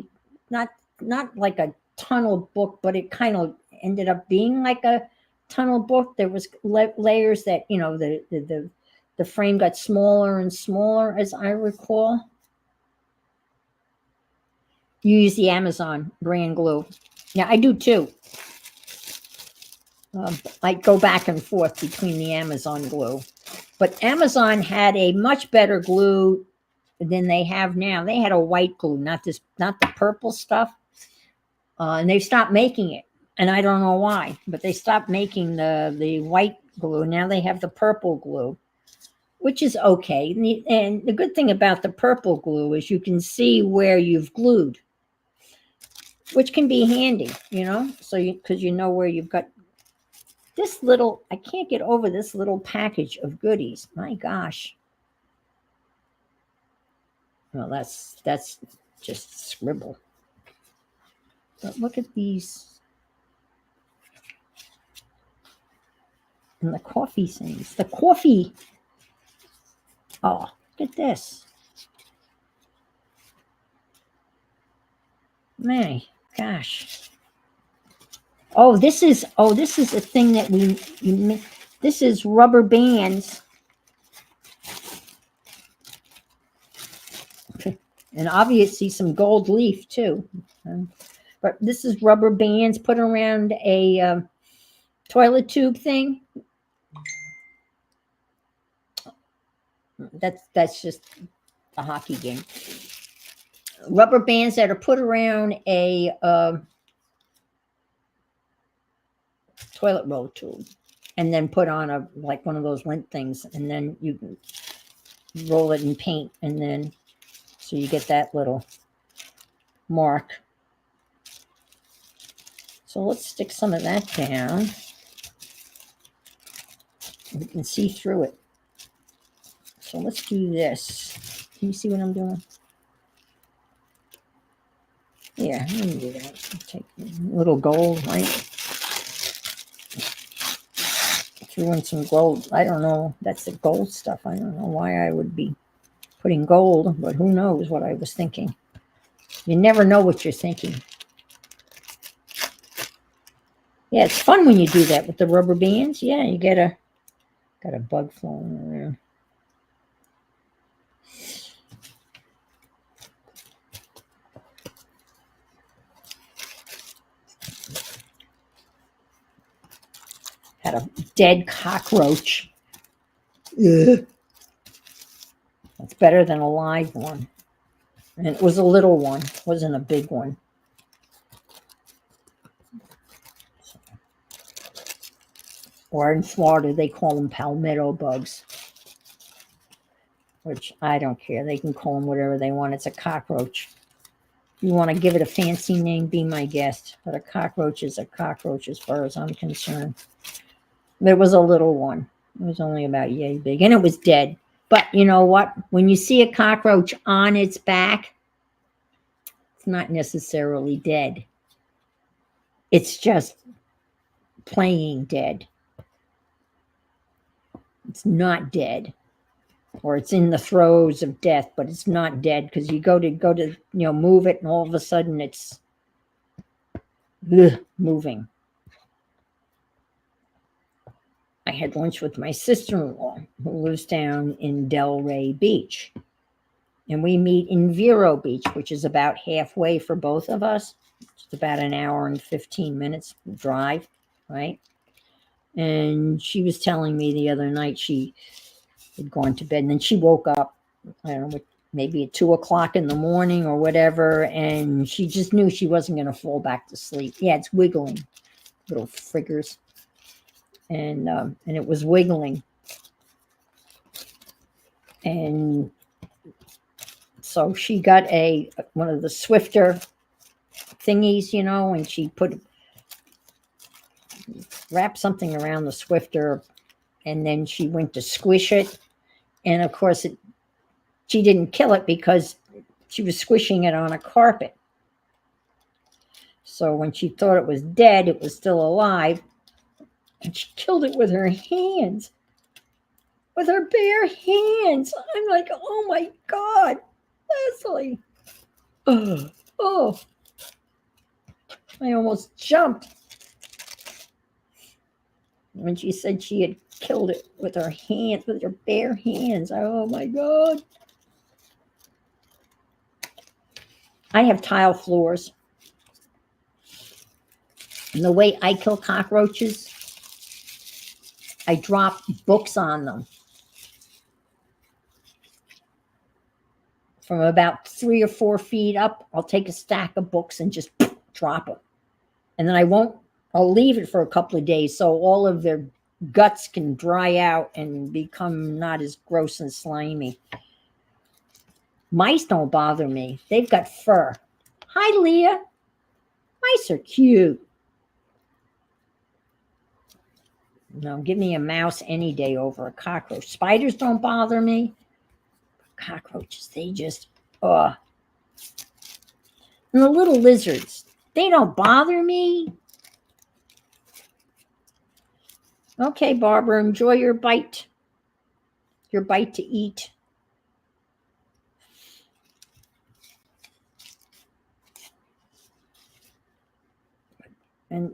not not like a tunnel book, but it kind of ended up being like a tunnel book. There was layers that the frame got smaller and smaller, as I recall. You use the Amazon brand glue. Yeah, I do too. I go back and forth between the Amazon glue, but Amazon had a much better glue than they have now. They had a white glue, not the purple stuff, and they've stopped making it. And I don't know why, but they stopped making the white glue. Now they have the purple glue, which is okay. And the good thing about the purple glue is you can see where you've glued, which can be handy, so because you know where you've got this little. I can't get over this little package of goodies. My gosh. Well, that's just scribble. But look at these. And the coffee things. The coffee. Oh, look at this. My gosh. This is a thing that this is rubber bands. And obviously some gold leaf too. But this is rubber bands put around a toilet tube thing. That's just a hockey game. Rubber bands that are put around a toilet roll tube, and then put on like one of those lint things, and then you can roll it in paint, and then so you get that little mark. So let's stick some of that down. You can see through it. So let's do this. Can you see what I'm doing? Yeah, let me do that. Take a little gold, right? Threw in some gold. I don't know. That's the gold stuff. I don't know why I would be putting gold, but who knows what I was thinking. You never know what you're thinking. Yeah, it's fun when you do that with the rubber bands. Yeah, you got a bug flying around. Had a dead cockroach. Ugh. That's better than a live one. And it was a little one. It wasn't a big one. Or in Florida, they call them palmetto bugs. Which I don't care. They can call them whatever they want. It's a cockroach. If you want to give it a fancy name, be my guest. But a cockroach is a cockroach as far as I'm concerned. There was a little one. It was only about yay big. And it was dead. But you know what? When you see a cockroach on its back, it's not necessarily dead. It's just playing dead. It's not dead. Or it's in the throes of death, but it's not dead because you go to move it, and all of a sudden it's moving. I had lunch with my sister-in-law who lives down in Delray Beach. And we meet in Vero Beach, which is about halfway for both of us. It's about an hour and 15 minutes drive, right? And she was telling me the other night she had gone to bed, and then she woke up, I don't know, maybe at 2:00 in the morning or whatever, and she just knew she wasn't going to fall back to sleep. Yeah, it's wiggling, little friggers. And it was wiggling. And so she got one of the Swifter thingies, you know, and she wrapped something around the Swifter, and then she went to squish it. And of course, she didn't kill it because she was squishing it on a carpet. So when she thought it was dead, it was still alive. And she killed it with her hands, with her bare hands. I'm like, oh my God, Leslie. Oh, I almost jumped when she said she had killed it with her hands, with her bare hands. Oh my God. I have tile floors. And the way I kill cockroaches, I drop books on them from about 3 or 4 feet up. I'll take a stack of books and just drop them. And then I'll leave it for a couple of days so all of their guts can dry out and become not as gross and slimy. Mice don't bother me. They've got fur. Hi, Leah. Mice are cute. No, give me a mouse any day over a cockroach. Spiders don't bother me. Cockroaches, they just, And the little lizards, they don't bother me. Okay, Barbara, enjoy your bite to eat. And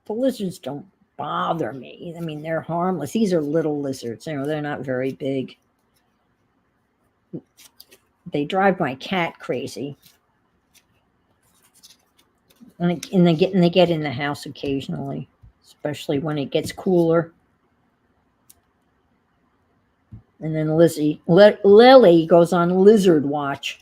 the lizards don't bother me. I mean, they're harmless. These are little lizards. You know, they're not very big. They drive my cat crazy. And they get in the house occasionally, especially when it gets cooler. And then Lily goes on lizard watch.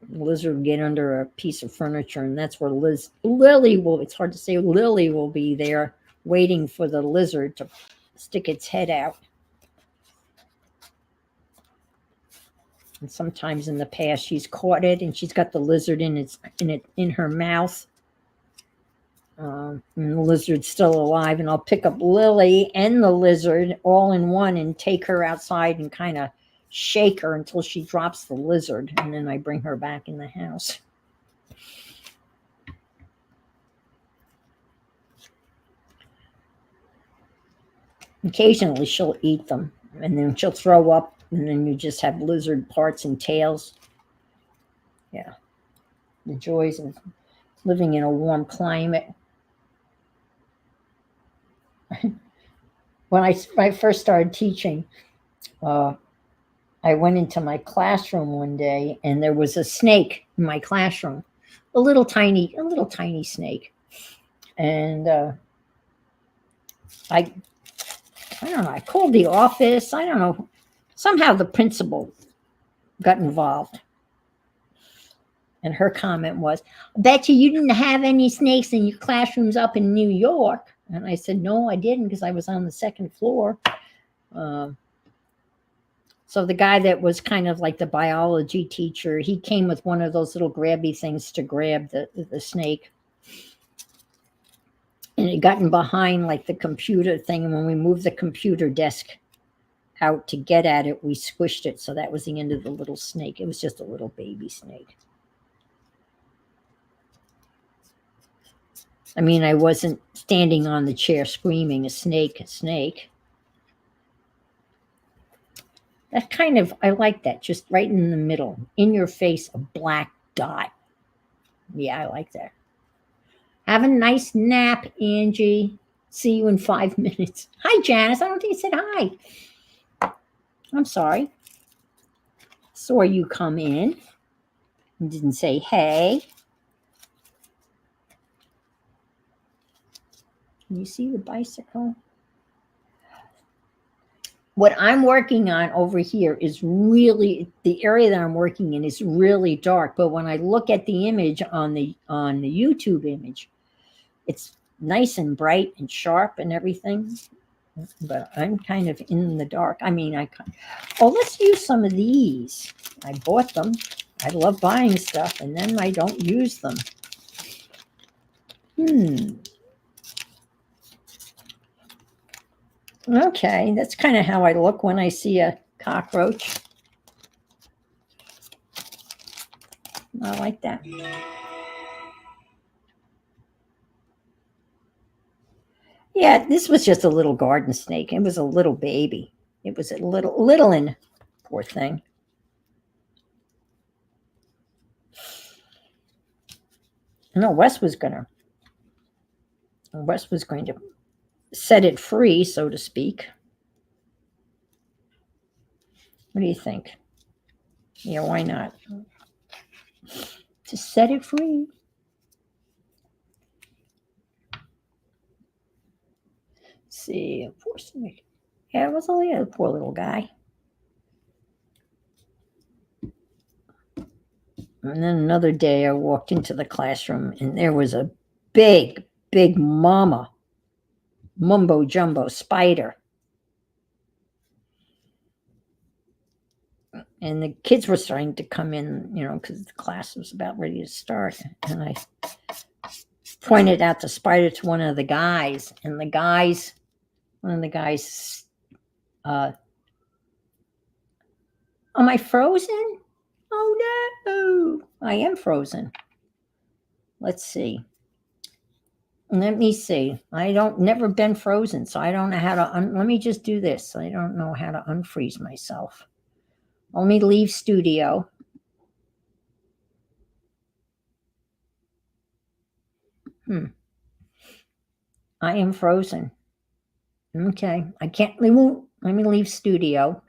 The lizard will get under a piece of furniture, and that's where Lily will, it's hard to say, Lily will be there waiting for the lizard to stick its head out. And sometimes in the past, she's caught it, and she's got the lizard in her mouth. And the lizard's still alive, and I'll pick up Lily and the lizard all in one and take her outside and kind of shake her until she drops the lizard, and then I bring her back in the house. Occasionally she'll eat them, and then she'll throw up, and then you just have lizard parts and tails. Yeah, the joys of living in a warm climate. When I first started teaching, I went into my classroom one day, and there was a snake in my classroom, a little tiny snake. And I don't know, I called the office. I don't know. Somehow the principal got involved. And her comment was, I bet you didn't have any snakes in your classrooms up in New York. And I said, no, I didn't, because I was on the second floor. So the guy that was kind of like the biology teacher, he came with one of those little grabby things to grab the snake. And it got in behind like the computer thing. And when we moved the computer desk out to get at it, we squished it. So that was the end of the little snake. It was just a little baby snake. I mean, I wasn't standing on the chair screaming, a snake, a snake. That kind of, I like that, just right in the middle, in your face, a black dot. Yeah, I like that. Have a nice nap, Angie. See you in 5 minutes. Hi, Janice. I don't think you said hi. I'm sorry. Saw you come in and didn't say hey. Can you see the bicycle? What I'm working on over here is really, the area that I'm working in is really dark. But when I look at the image on the YouTube image, it's nice and bright and sharp and everything. But I'm kind of in the dark. I mean, let's use some of these. I bought them. I love buying stuff and then I don't use them. Okay, that's kind of how I look when I see a cockroach. I like that. Yeah, this was just a little garden snake. It was a little baby. It was a littlein, poor thing. No, Wes was going to set it free, so to speak. What do you think? Yeah, why not? Just set it free. Let's see, poor snake. Yeah, it was only a poor little guy. And then another day, I walked into the classroom, and there was a big, big mumbo jumbo spider. And the kids were starting to come in, because the class was about ready to start. And I pointed out the spider to one of the guys, and one of the guys, am I frozen? Oh no, I am frozen. Let's see. Let me see. I don't never been frozen, so I don't know how to. Let me just do this. I don't know how to unfreeze myself. Let me leave studio. I am frozen. Okay, I can't. It won't let me leave studio.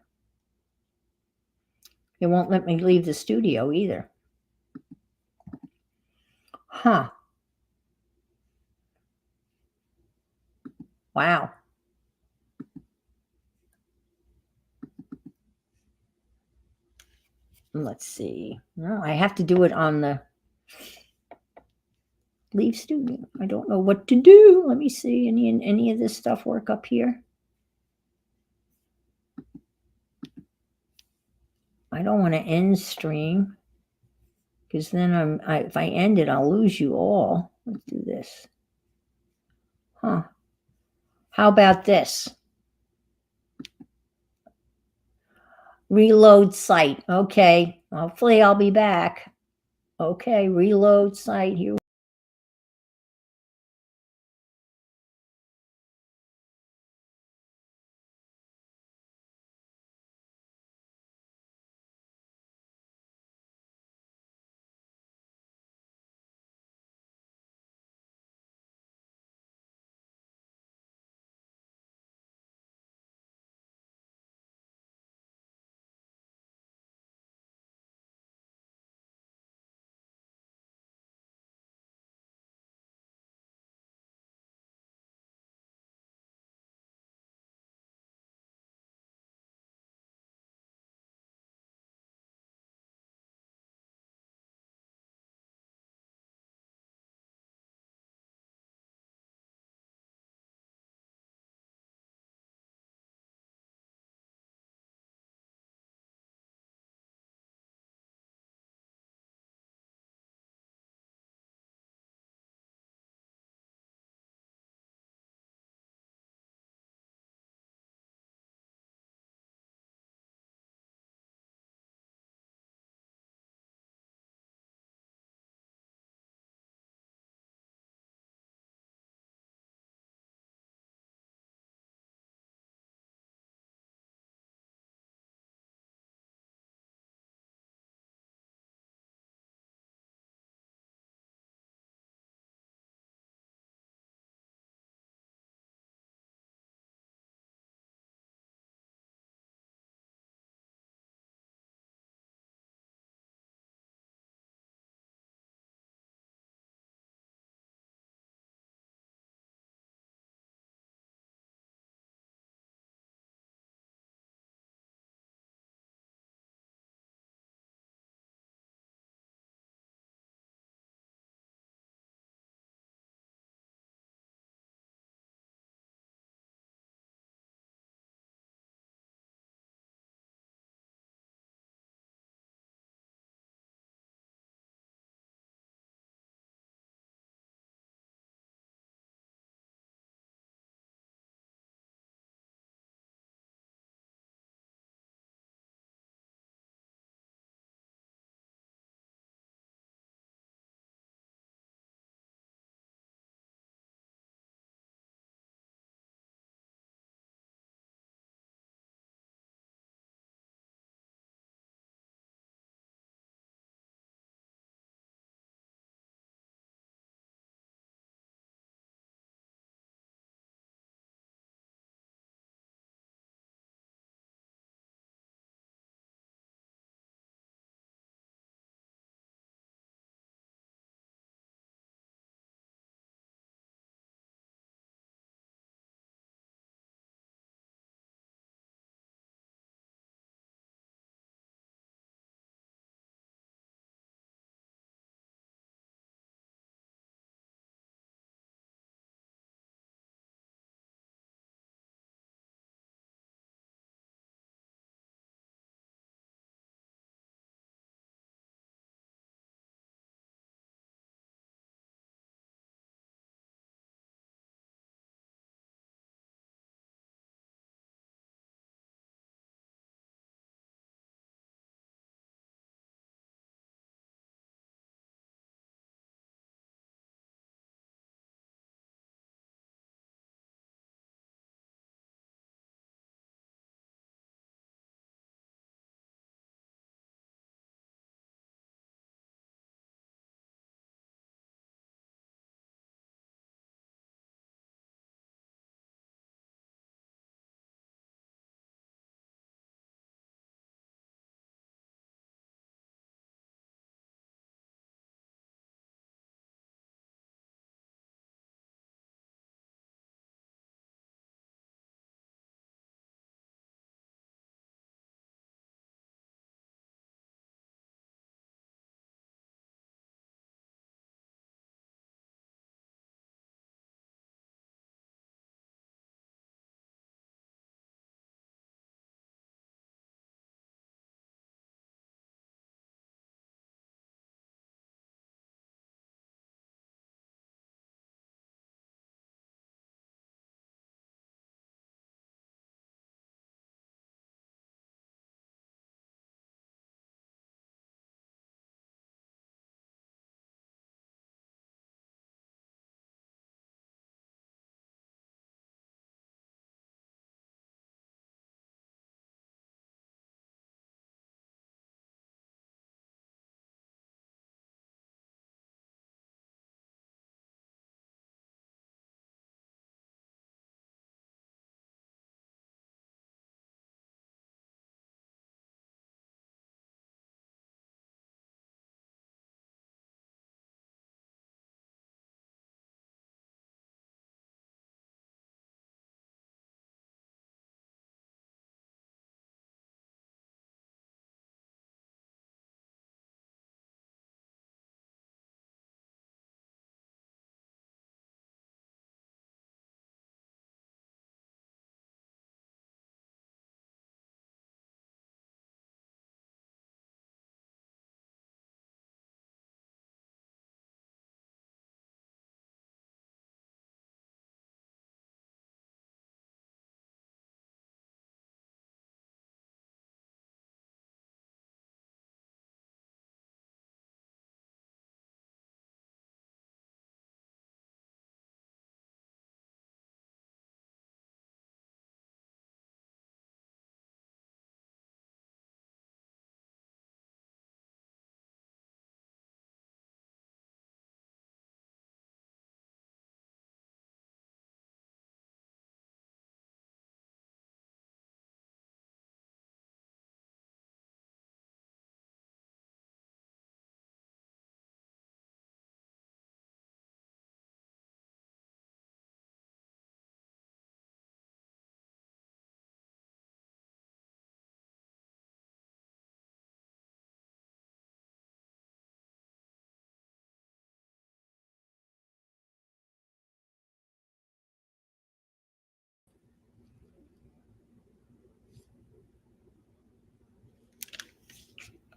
It won't let me leave the studio either. Huh. Wow. Let's see. No, I have to do it on the leave studio. I don't know what to do. Let me see. Any of this stuff work up here? I don't want to end stream because then if I end it, I'll lose you all. Let's do this. Huh. How about this? Reload site. Okay. Hopefully I'll be back. Okay, reload site. Here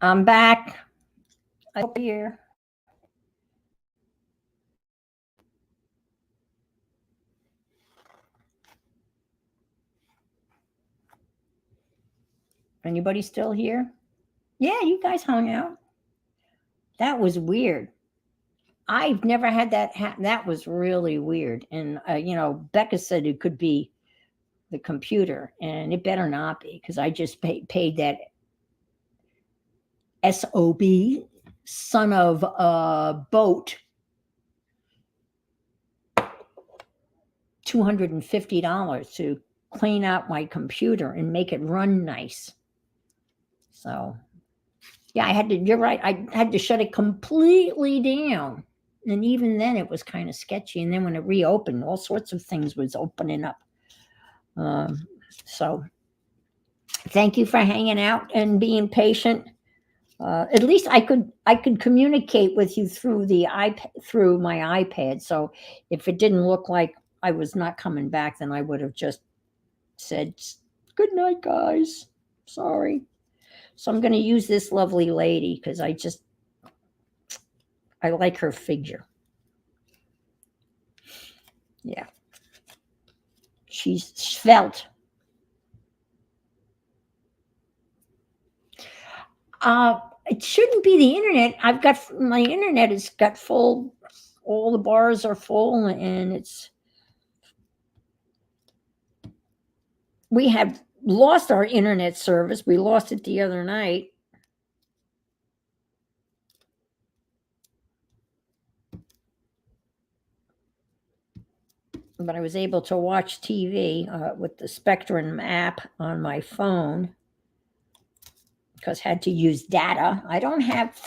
I'm back. I hope you're here. Anybody still here? Yeah, you guys hung out. That was weird. I've never had that. That was really weird. And Becca said it could be the computer, and it better not be because I just paid that sob son of a boat $250 to clean out my computer and make it run nice. So yeah, I had to. You're right. I had to shut it completely down, and even then, it was kind of sketchy. And then when it reopened, all sorts of things was opening up. So thank you for hanging out and being patient. At least I could communicate with you through the iPad, through my iPad. So if it didn't look like I was not coming back, then I would have just said good night, guys. Sorry. So I'm going to use this lovely lady because I like her figure. Yeah, she's svelte. It shouldn't be the internet. I've got my internet has got full. All the bars are full, and we have lost our internet service. We lost it the other night. But I was able to watch TV with the Spectrum app on my phone because I had to use data. I don't have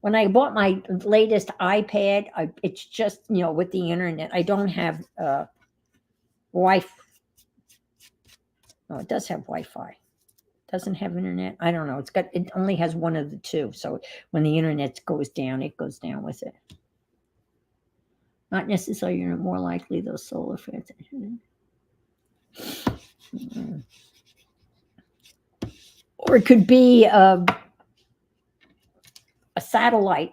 when I bought my latest iPad, it's just with the internet. I don't have Wi-Fi. No, it does have Wi-Fi. Doesn't have internet. I don't know. It only has one of the two. So when the internet goes down, it goes down with it. Not necessarily. You're more likely those solar flares. Or it could be a satellite.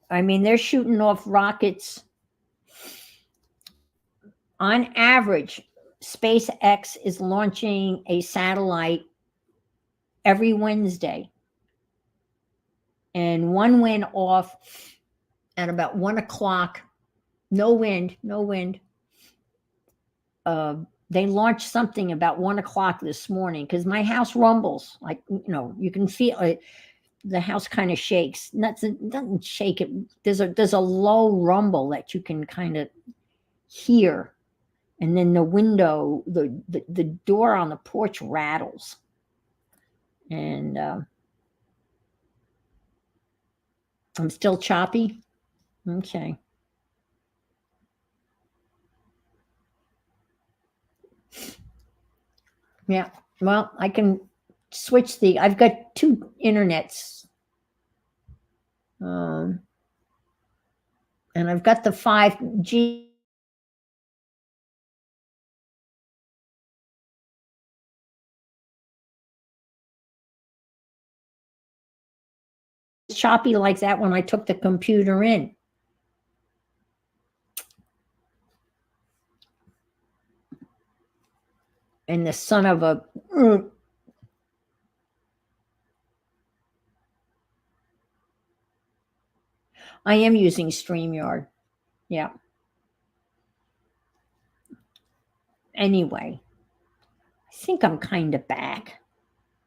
I mean, they're shooting off rockets. On average, SpaceX is launching a satellite every Wednesday. And one went off at about 1 o'clock. No wind, no wind. They launched something about 1 o'clock this morning because my house rumbles. Like, you can feel it. The house kind of shakes. Doesn't shake it. There's a low rumble that you can kind of hear, and then the window, the door on the porch rattles, and I'm still choppy. Okay. Yeah. Well, I can switch I've got two internets. And I've got the 5G. Choppy like that when I took the computer in. And the son of a. I am using StreamYard. Yeah. Anyway, I think I'm kind of back.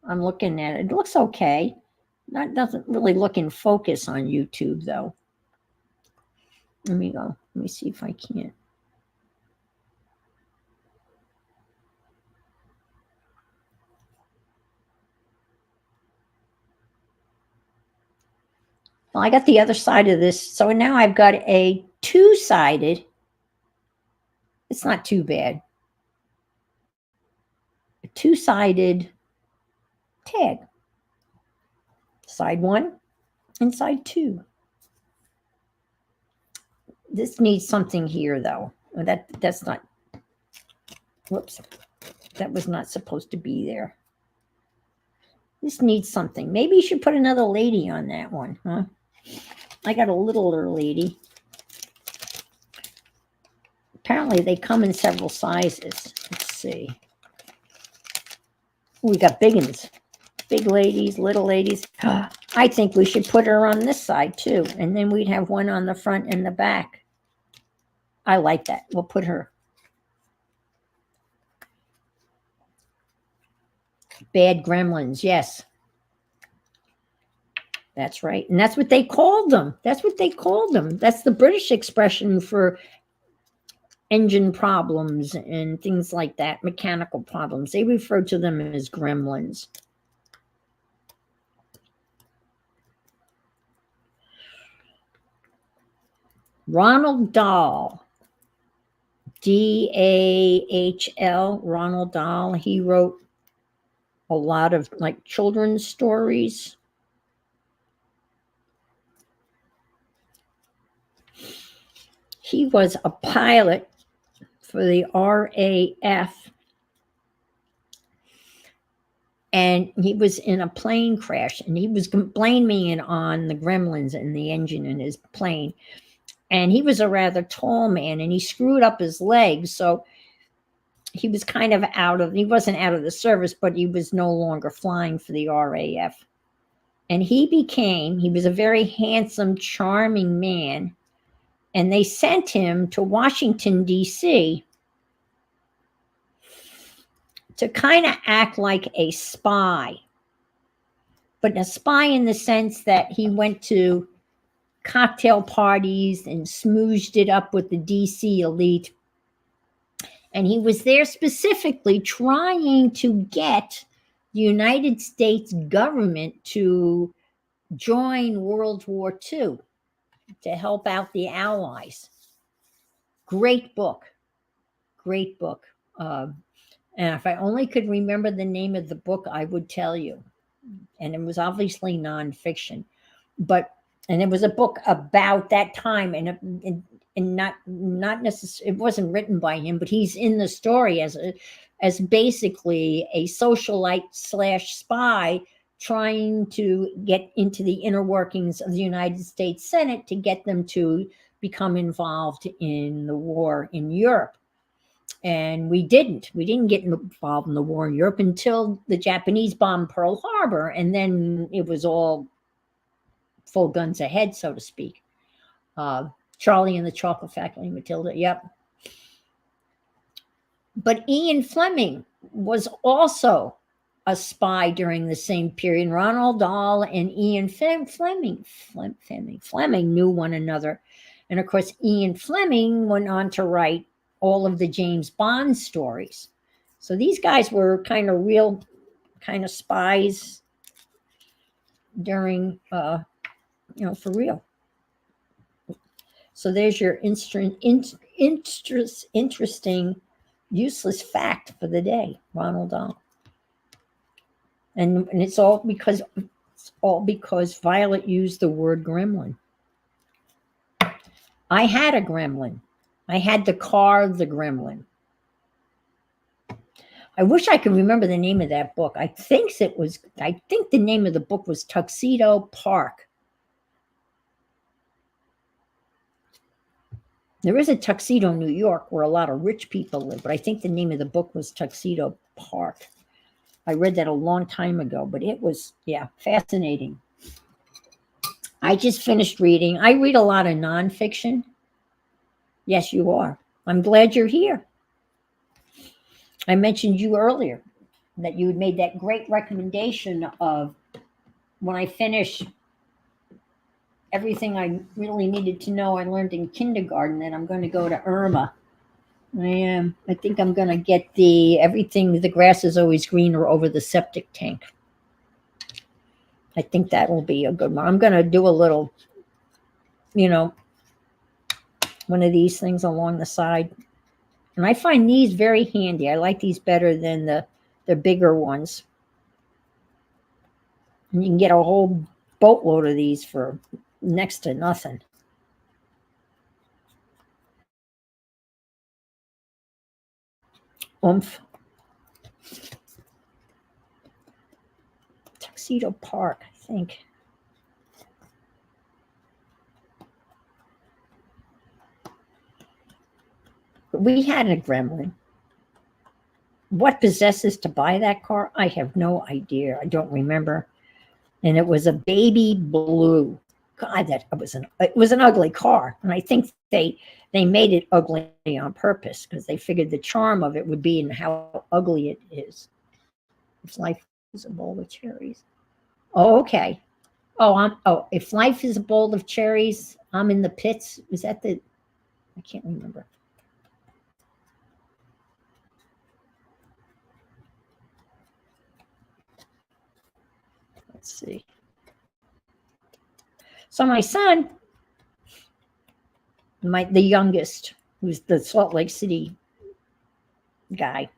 I'm looking at it. It looks okay. That doesn't really look in focus on YouTube, though. Let me go. Let me see if I can. Well, I got the other side of this. So now I've got a two-sided. It's not too bad. A two-sided tag. Side one and side two. This needs something here, though. That's not. Whoops. That was not supposed to be there. This needs something. Maybe you should put another lady on that one, huh? I got a littler lady. Apparently, they come in several sizes. Let's see. We got big ones. Big ladies, little ladies. I think we should put her on this side too. And then we'd have one on the front and the back. I like that. We'll put her. Bad gremlins, yes. That's right. And that's what they called them. That's what they called them. That's the British expression for engine problems and things like that, mechanical problems. They refer to them as gremlins. Ronald Dahl, Dahl, Ronald Dahl. He wrote a lot of like children's stories. He was a pilot for the RAF, and he was in a plane crash, and he was blaming it on the gremlins in the engine in his plane. And he was a rather tall man, and he screwed up his legs, so he was kind of he wasn't out of the service, but he was no longer flying for the RAF. And he was a very handsome, charming man, and they sent him to Washington, D.C. to kind of act like a spy, but a spy in the sense that he went to cocktail parties and smooshed it up with the DC elite. And he was there specifically trying to get the United States government to join World War II to help out the Allies. Great book. Great book. And if I only could remember the name of the book, I would tell you. And it was obviously nonfiction. And it was a book about that time, and not necessarily, it wasn't written by him, but he's in the story as basically a socialite slash spy trying to get into the inner workings of the United States Senate to get them to become involved in the war in Europe. And we didn't get involved in the war in Europe until the Japanese bombed Pearl Harbor, and then it was all full guns ahead, so to speak. Charlie and the Chocolate Factory, Matilda, yep. But Ian Fleming was also a spy during the same period. Ronald Dahl and Ian Fleming knew one another. And of course, Ian Fleming went on to write all of the James Bond stories. So these guys were kind of real kind of spies during, for real. So there's your interesting, useless fact for the day, Ronald Dahl. And it's all because Violet used the word gremlin. I had a gremlin. I had the car, the gremlin. I wish I could remember the name of that book. I think the name of the book was Tuxedo Park. There is a Tuxedo, New York, where a lot of rich people live, but I think the name of the book was Tuxedo Park. I read that a long time ago, but it was, fascinating. I just finished reading. I read a lot of nonfiction. Yes, you are. I'm glad you're here. I mentioned you earlier that you had made that great recommendation of when I finish everything I really needed to know I learned in kindergarten, that I'm going to go to Irma. I am. I think I'm going to get the grass is always greener over the septic tank. I think that will be a good one. I'm going to do a little, one of these things along the side. And I find these very handy. I like these better than the bigger ones. And you can get a whole boatload of these for next to nothing. Oomph. Tuxedo Park, I think. We had a Gremlin. What possesses to buy that car? I have no idea. I don't remember. And it was a baby blue. God, it was an ugly car, and I think they made it ugly on purpose because they figured the charm of it would be in how ugly it is. If life is a bowl of cherries. Oh, okay. If life is a bowl of cherries, I'm in the pits. Was that the? I can't remember. Let's see. So my son, the youngest, who's the Salt Lake City guy,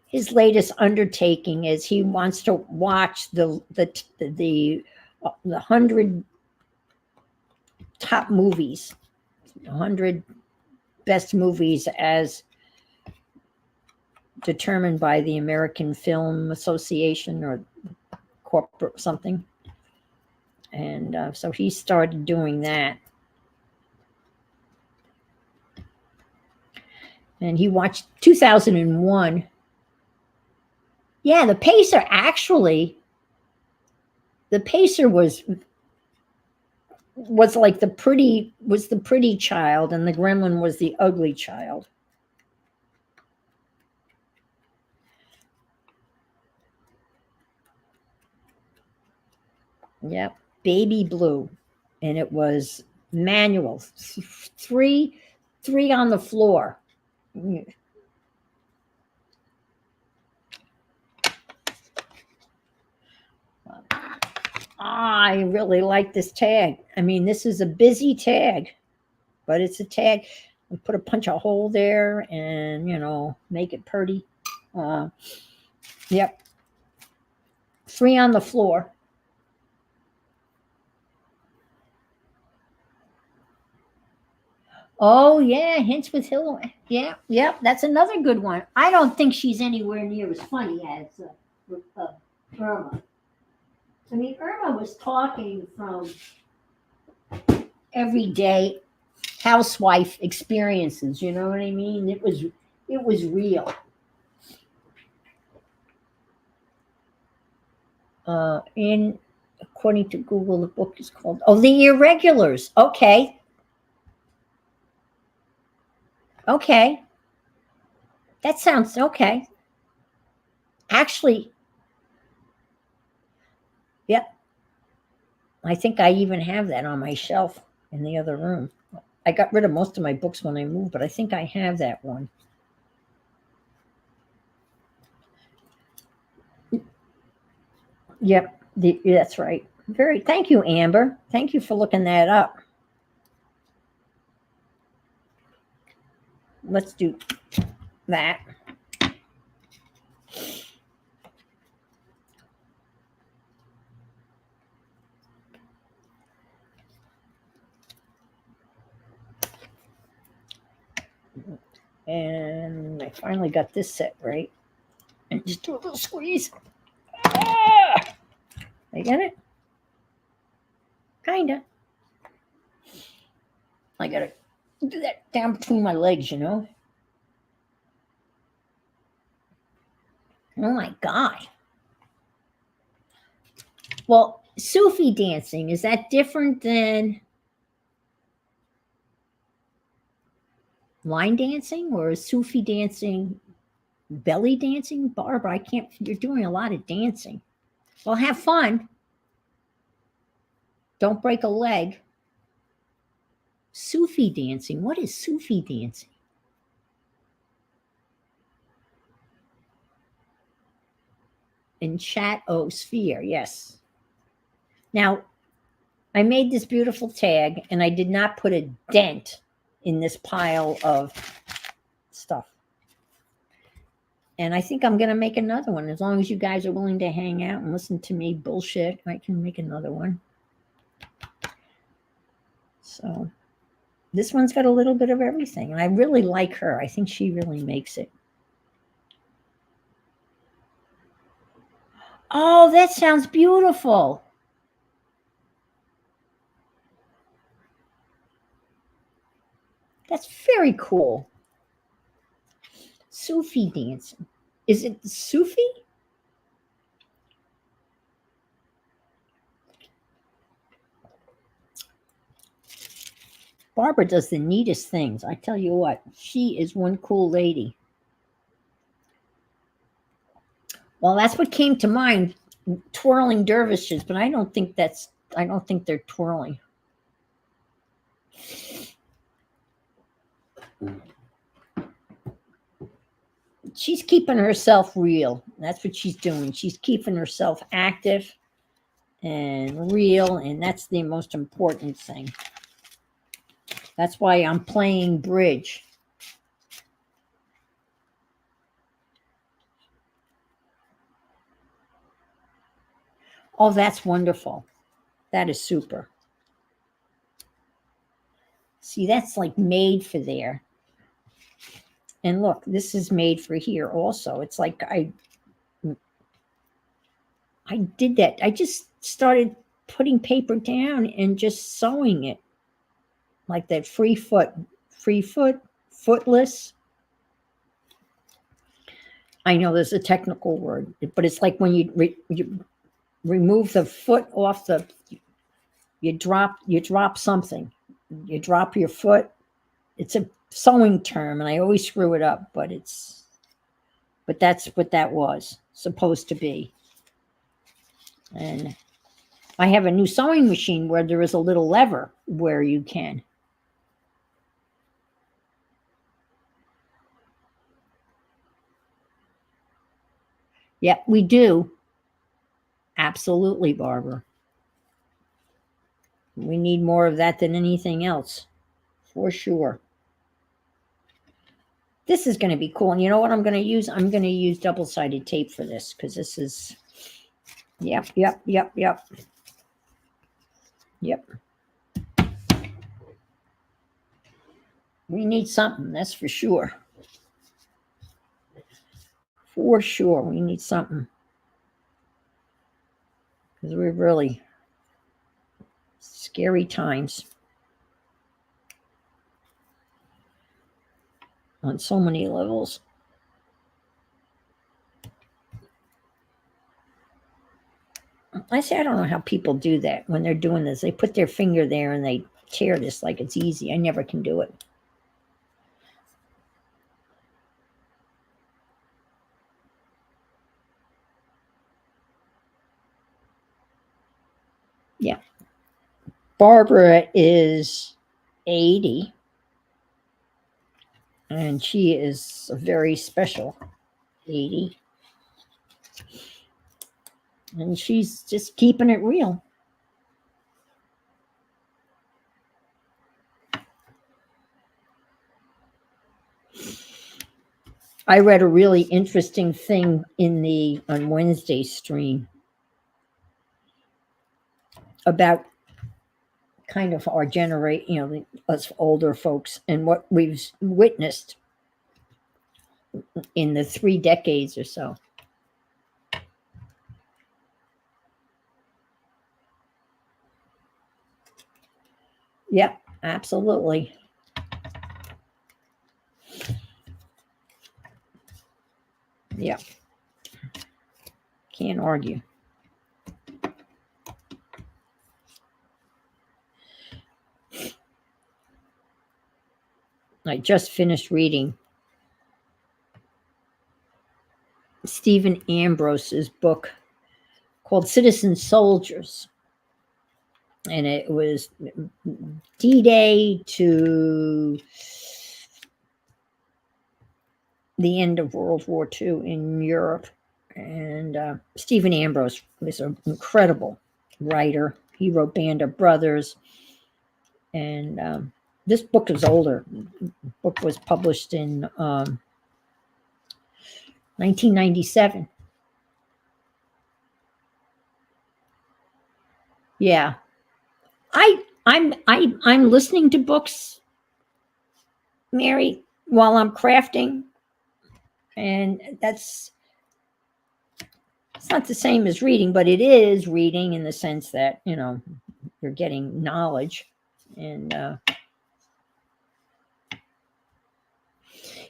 his latest undertaking is he wants to watch the 100 top movies, 100 best movies as determined by the American Film Association or corporate something. And so he started doing that. And he watched 2001. Yeah, the Pacer was like the pretty child, and the Gremlin was the ugly child. Yep, baby blue, and it was manual. Three on the floor. I really like this tag. I mean, this is a busy tag, but it's a tag. We punch a hole there and, make it pretty. Yep. 3 on the floor. Oh, yeah. Hints with Hill. Yeah. Yep. That's another good one. I don't think she's anywhere near as funny as Irma. I mean, Irma was talking from everyday housewife experiences. You know what I mean? It was real. And according to Google, the book is called The Irregulars. Okay. That sounds okay. Actually, yep. I think I even have that on my shelf in the other room. I got rid of most of my books when I moved, but I think I have that one. Yep, that's right. Thank you, Amber. Thank you for looking that up. Let's do that. And I finally got this set right. And just do a little squeeze. Ah! I get it? Kinda. I gotta do that down between my legs, Oh my God. Well, Sufi dancing, is that different than line dancing, or is Sufi dancing belly dancing? Barbara, you're doing a lot of dancing. Well, have fun. Don't break a leg. Sufi dancing. What is Sufi dancing? In chat, sphere, yes. Now, I made this beautiful tag, and I did not put a dent in this pile of stuff. And I think I'm going to make another one. As long as you guys are willing to hang out and listen to me bullshit, I can make another one. So this one's got a little bit of everything. And I really like her. I think she really makes it. Oh, that sounds beautiful. That's very cool. Sufi dancing. Is it Sufi? Barbara does the neatest things. I tell you what, she is one cool lady. Well, that's what came to mind, twirling dervishes, but I don't think they're twirling. She's keeping herself real. That's what she's doing. She's keeping herself active and real, and that's the most important thing. That's why I'm playing bridge. Oh, that's wonderful. That is super. See, that's like made for there. And look, this is made for here also. It's like I did that. I just started putting paper down and just sewing it. Like that free foot, footless. I know there's a technical word, but it's like when you remove the foot off the, you drop something. You drop your foot. It's a sewing term, and I always screw it up, but that's what that was supposed to be. And I have a new sewing machine where there is a little lever where you can. Yep, we do. Absolutely, Barbara. We need more of that than anything else, for sure. This is going to be cool. And you know what I'm going to use? I'm going to use double-sided tape for this because this is, yep. We need something, that's for sure. For sure, we need something. Because we're really scary times on so many levels. I say, I don't know how people do that when they're doing this. They put their finger there and they tear this like it's easy. I never can do it. Yeah. Barbara is 80, and she is a very special 80. And she's just keeping it real. I read a really interesting thing on Wednesday stream about kind of our generation, us older folks, and what we've witnessed in the 3 decades or so. Yep, absolutely. Yep. Can't argue. I just finished reading Stephen Ambrose's book called Citizen Soldiers. And it was D-Day to the end of World War II in Europe. And Stephen Ambrose was an incredible writer. He wrote Band of Brothers. And this book is older. The book was published in 1997. Yeah. I'm listening to books, Mary, while I'm crafting. And that's It's not the same as reading, but it is reading in the sense that, you're getting knowledge. And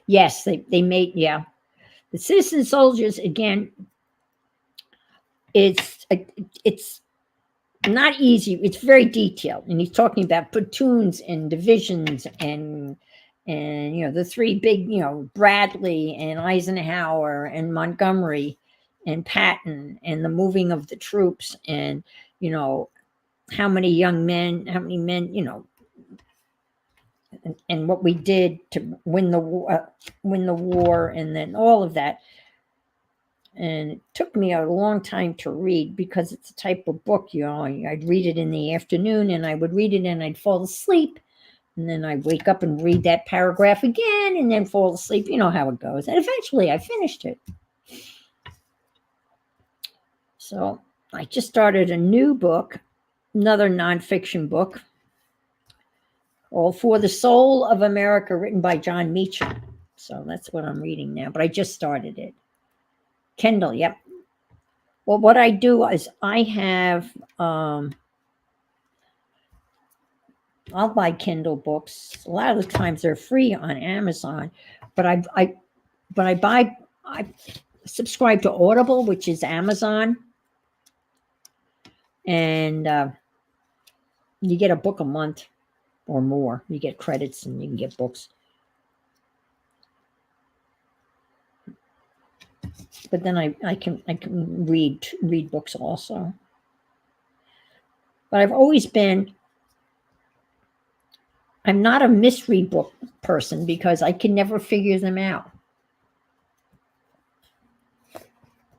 yes, they made, yeah. The citizen soldiers, again, it's not easy. It's very detailed, and he's talking about platoons and divisions and the three big, Bradley and Eisenhower and Montgomery and Patton and the moving of the troops and how many men, and what we did to win the war, and then all of that. And it took me a long time to read because it's a type of book, I'd read it in the afternoon and I would read it and I'd fall asleep. And then I'd wake up and read that paragraph again and then fall asleep. You know how it goes. And eventually I finished it. So I just started a new book, another nonfiction book, called For the Soul of America, written by John Meacham. So that's what I'm reading now, but I just started it. Kindle, yep. Well, what I do is I have, I'll buy Kindle books. A lot of the times they're free on Amazon, but I subscribe to Audible, which is Amazon, and you get a book a month or more. You get credits and you can get books. But then I can read books also. But I'm not a mystery book person because I can never figure them out.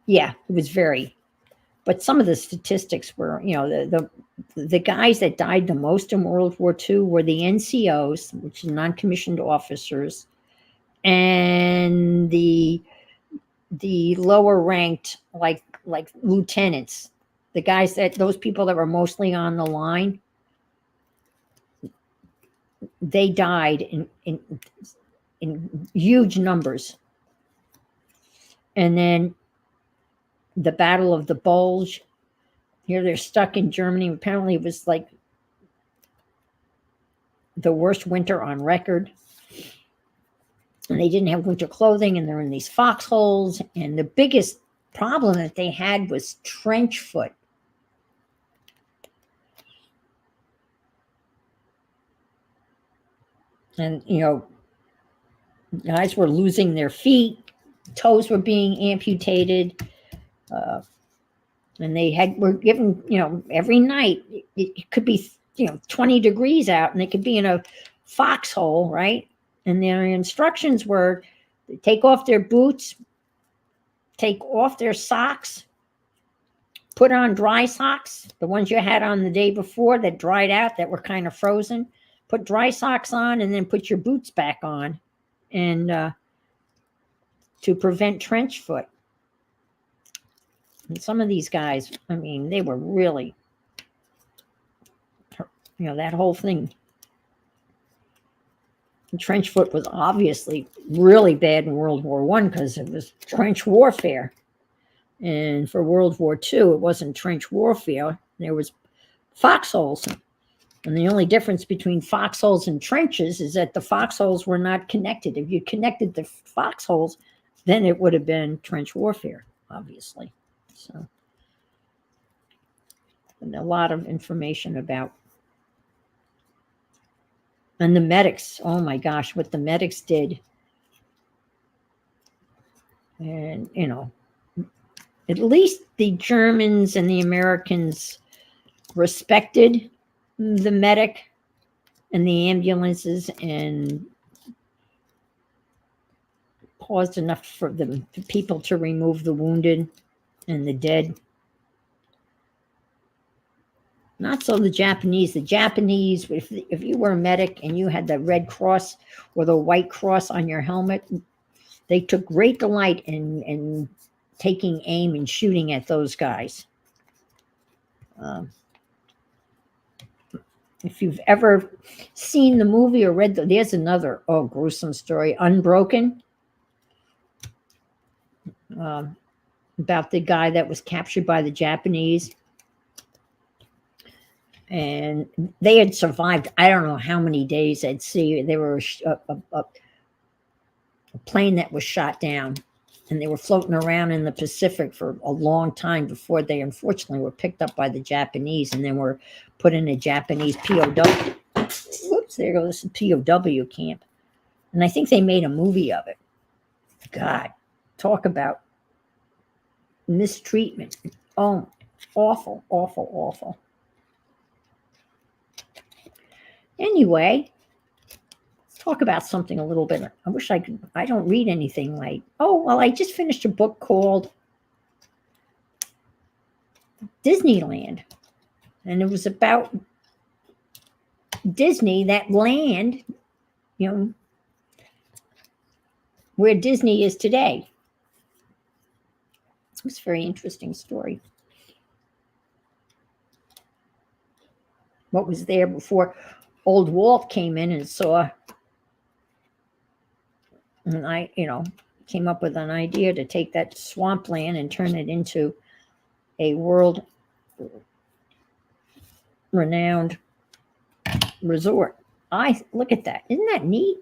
Yeah, it was very. But some of the statistics were, the guys that died the most in World War II were the NCOs, which is non-commissioned officers, and the lower ranked, like lieutenants, those people that were mostly on the line, they died in huge numbers. And then the Battle of the Bulge, here they're stuck in Germany. Apparently it was like the worst winter on record. And they didn't have winter clothing, and they're in these foxholes. And the biggest problem that they had was trench foot. And, guys were losing their feet, toes were being amputated, and were given, every night, it could be, 20 degrees out, and they could be in a foxhole, right? And their instructions were take off their boots, take off their socks, put on dry socks, the ones you had on the day before that dried out, that were kind of frozen. Put dry socks on and then put your boots back on, and to prevent trench foot. And some of these guys, I mean, they were really, that whole thing. And trench foot was obviously really bad in World War I because it was trench warfare. And for World War II, it wasn't trench warfare. There was foxholes. And the only difference between foxholes and trenches is that the foxholes were not connected. If you connected the foxholes, then it would have been trench warfare, obviously. So, and a lot of information about. And the medics, oh my gosh, what the medics did. And, at least the Germans and the Americans respected the medic and the ambulances and paused enough for the people to remove the wounded and the dead. Not so the Japanese. The Japanese, if you were a medic and you had the Red Cross or the White Cross on your helmet, they took great delight in taking aim and shooting at those guys. If you've ever seen the movie or read there's another gruesome story, Unbroken. about the guy that was captured by the Japanese. And they had survived, I don't know how many days at sea. They were a plane that was shot down, and they were floating around in the Pacific for a long time before they unfortunately were picked up by the Japanese and then were put in a Japanese POW. Whoops, there goes the POW camp. And I think they made a movie of it. God, talk about mistreatment. Oh, awful, awful, awful. Anyway, let's talk about something a little bit. I wish I could. I don't read anything like, oh, well, I just finished a book called Disneyland. And it was about Disney, that land, you know, where Disney is today. It was a very interesting story. What was there before old Walt came in and saw, and I, came up with an idea to take that swampland and turn it into a world renowned resort. I look at that. Isn't that neat?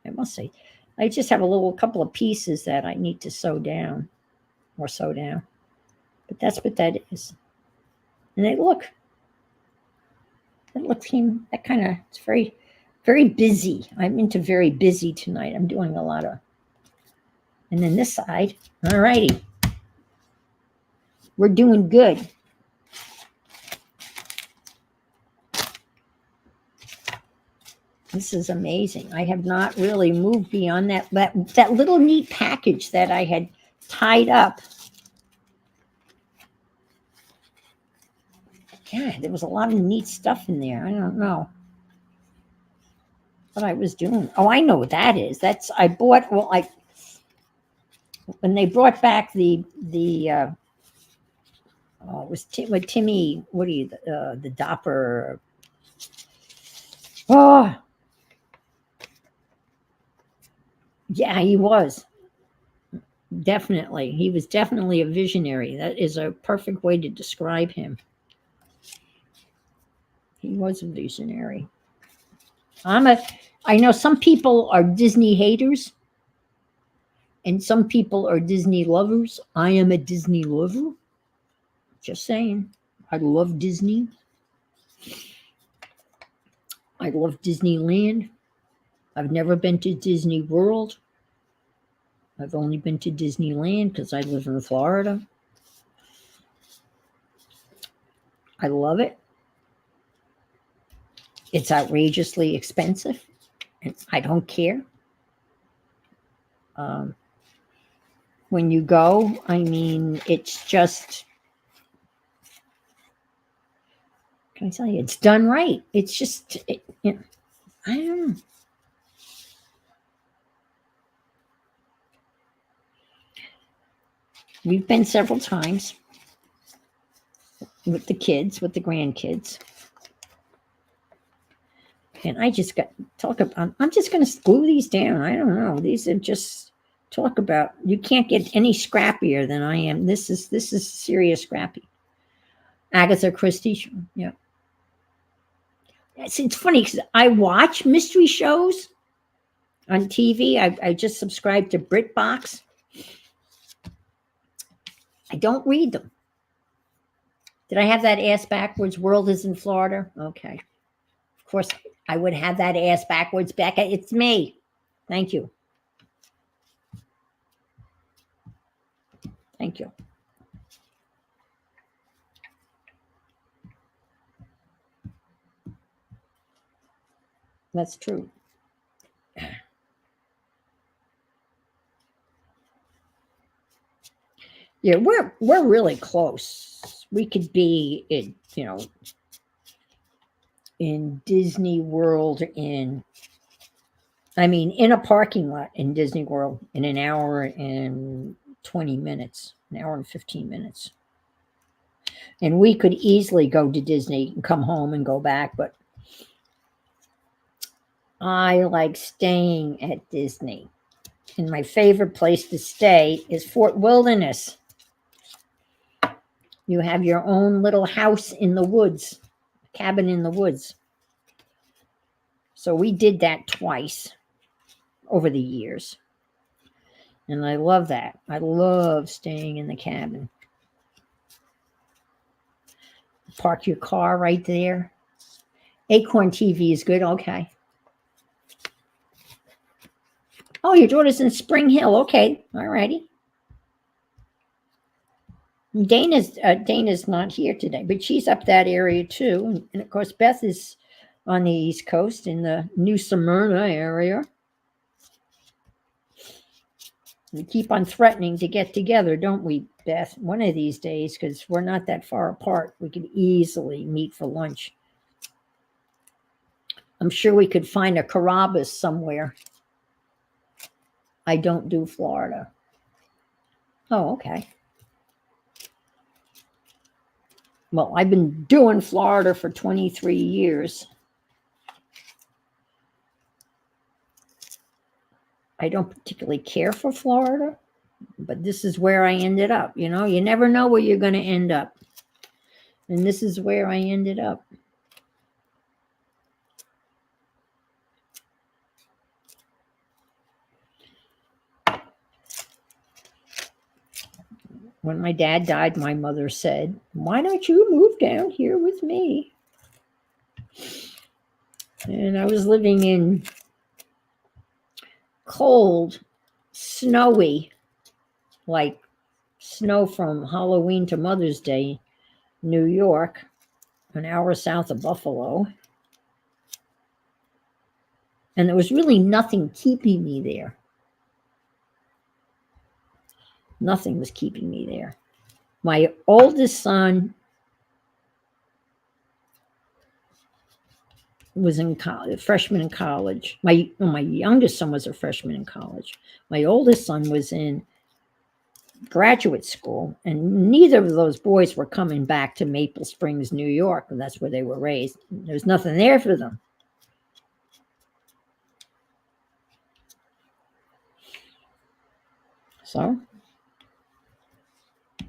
I must say, I just have a couple of pieces that I need to sew down. But that's what that is. And that kind of, it's very, very busy. I'm into very busy tonight. I'm doing a lot of, and then this side, all righty. We're doing good. This is amazing. I have not really moved beyond that little neat package that I had tied up. God, there was a lot of neat stuff in there. I don't know what I was doing. Oh, I know what that is. I bought, when they brought back it was Timmy, the Dopper. Oh, yeah, he was. Definitely. He was definitely a visionary. That is a perfect way to describe him. He was a visionary. I know some people are Disney haters and some people are Disney lovers. I am a Disney lover. Just saying. I love Disney. I love Disneyland. I've never been to Disney World. I've only been to Disneyland because I live in Florida. I love it. It's outrageously expensive, and I don't care. When you go, I mean, it's just, can I tell you, it's done right. It's just, I don't know. We've been several times with the kids, with the grandkids. And I just got talk about, I'm just going to glue these down. I don't know. These are just talk about, you can't get any scrappier than I am. This is serious scrappy. Agatha Christie. Yeah. It's funny because I watch mystery shows on TV. I just subscribed to BritBox. I don't read them. Did I have that ass backwards? World is in Florida. Okay. Of course, I would have that ass backwards, Becca. It's me. Thank you. Thank you. That's true. Yeah, we're really close. We could be in Disney World in a parking lot in Disney World in an hour and 20 minutes, an hour and 15 minutes. And we could easily go to Disney and come home and go back, but I like staying at Disney. And my favorite place to stay is Fort Wilderness. You have your own little house in the woods, cabin in the woods. So we did that twice over the years. And I love that. I love staying in the cabin. Park your car right there. Acorn TV is good. Okay. Oh, your daughter's in Spring Hill. Okay. All righty. Dana's not here today, but she's up that area too. And of course, Beth is on the East Coast in the New Smyrna area. We keep on threatening to get together, don't we, Beth? One of these days, because we're not that far apart. We could easily meet for lunch. I'm sure we could find a Carrabba's somewhere. I don't do Florida. Oh, okay. Well, I've been doing Florida for 23 years. I don't particularly care for Florida, but this is where I ended up. You know, you never know where you're going to end up. And this is where I ended up. When my dad died, my mother said, "Why don't you move down here with me?" And I was living in cold, snowy, like snow from Halloween to Mother's Day, New York, an hour south of Buffalo. And there was really nothing keeping me there. Nothing was keeping me there. My oldest son was in college, freshman in college. My youngest son was a freshman in college. My oldest son was in graduate school, and neither of those boys were coming back to Maple Springs, New York, and that's where they were raised. There's nothing there for them. So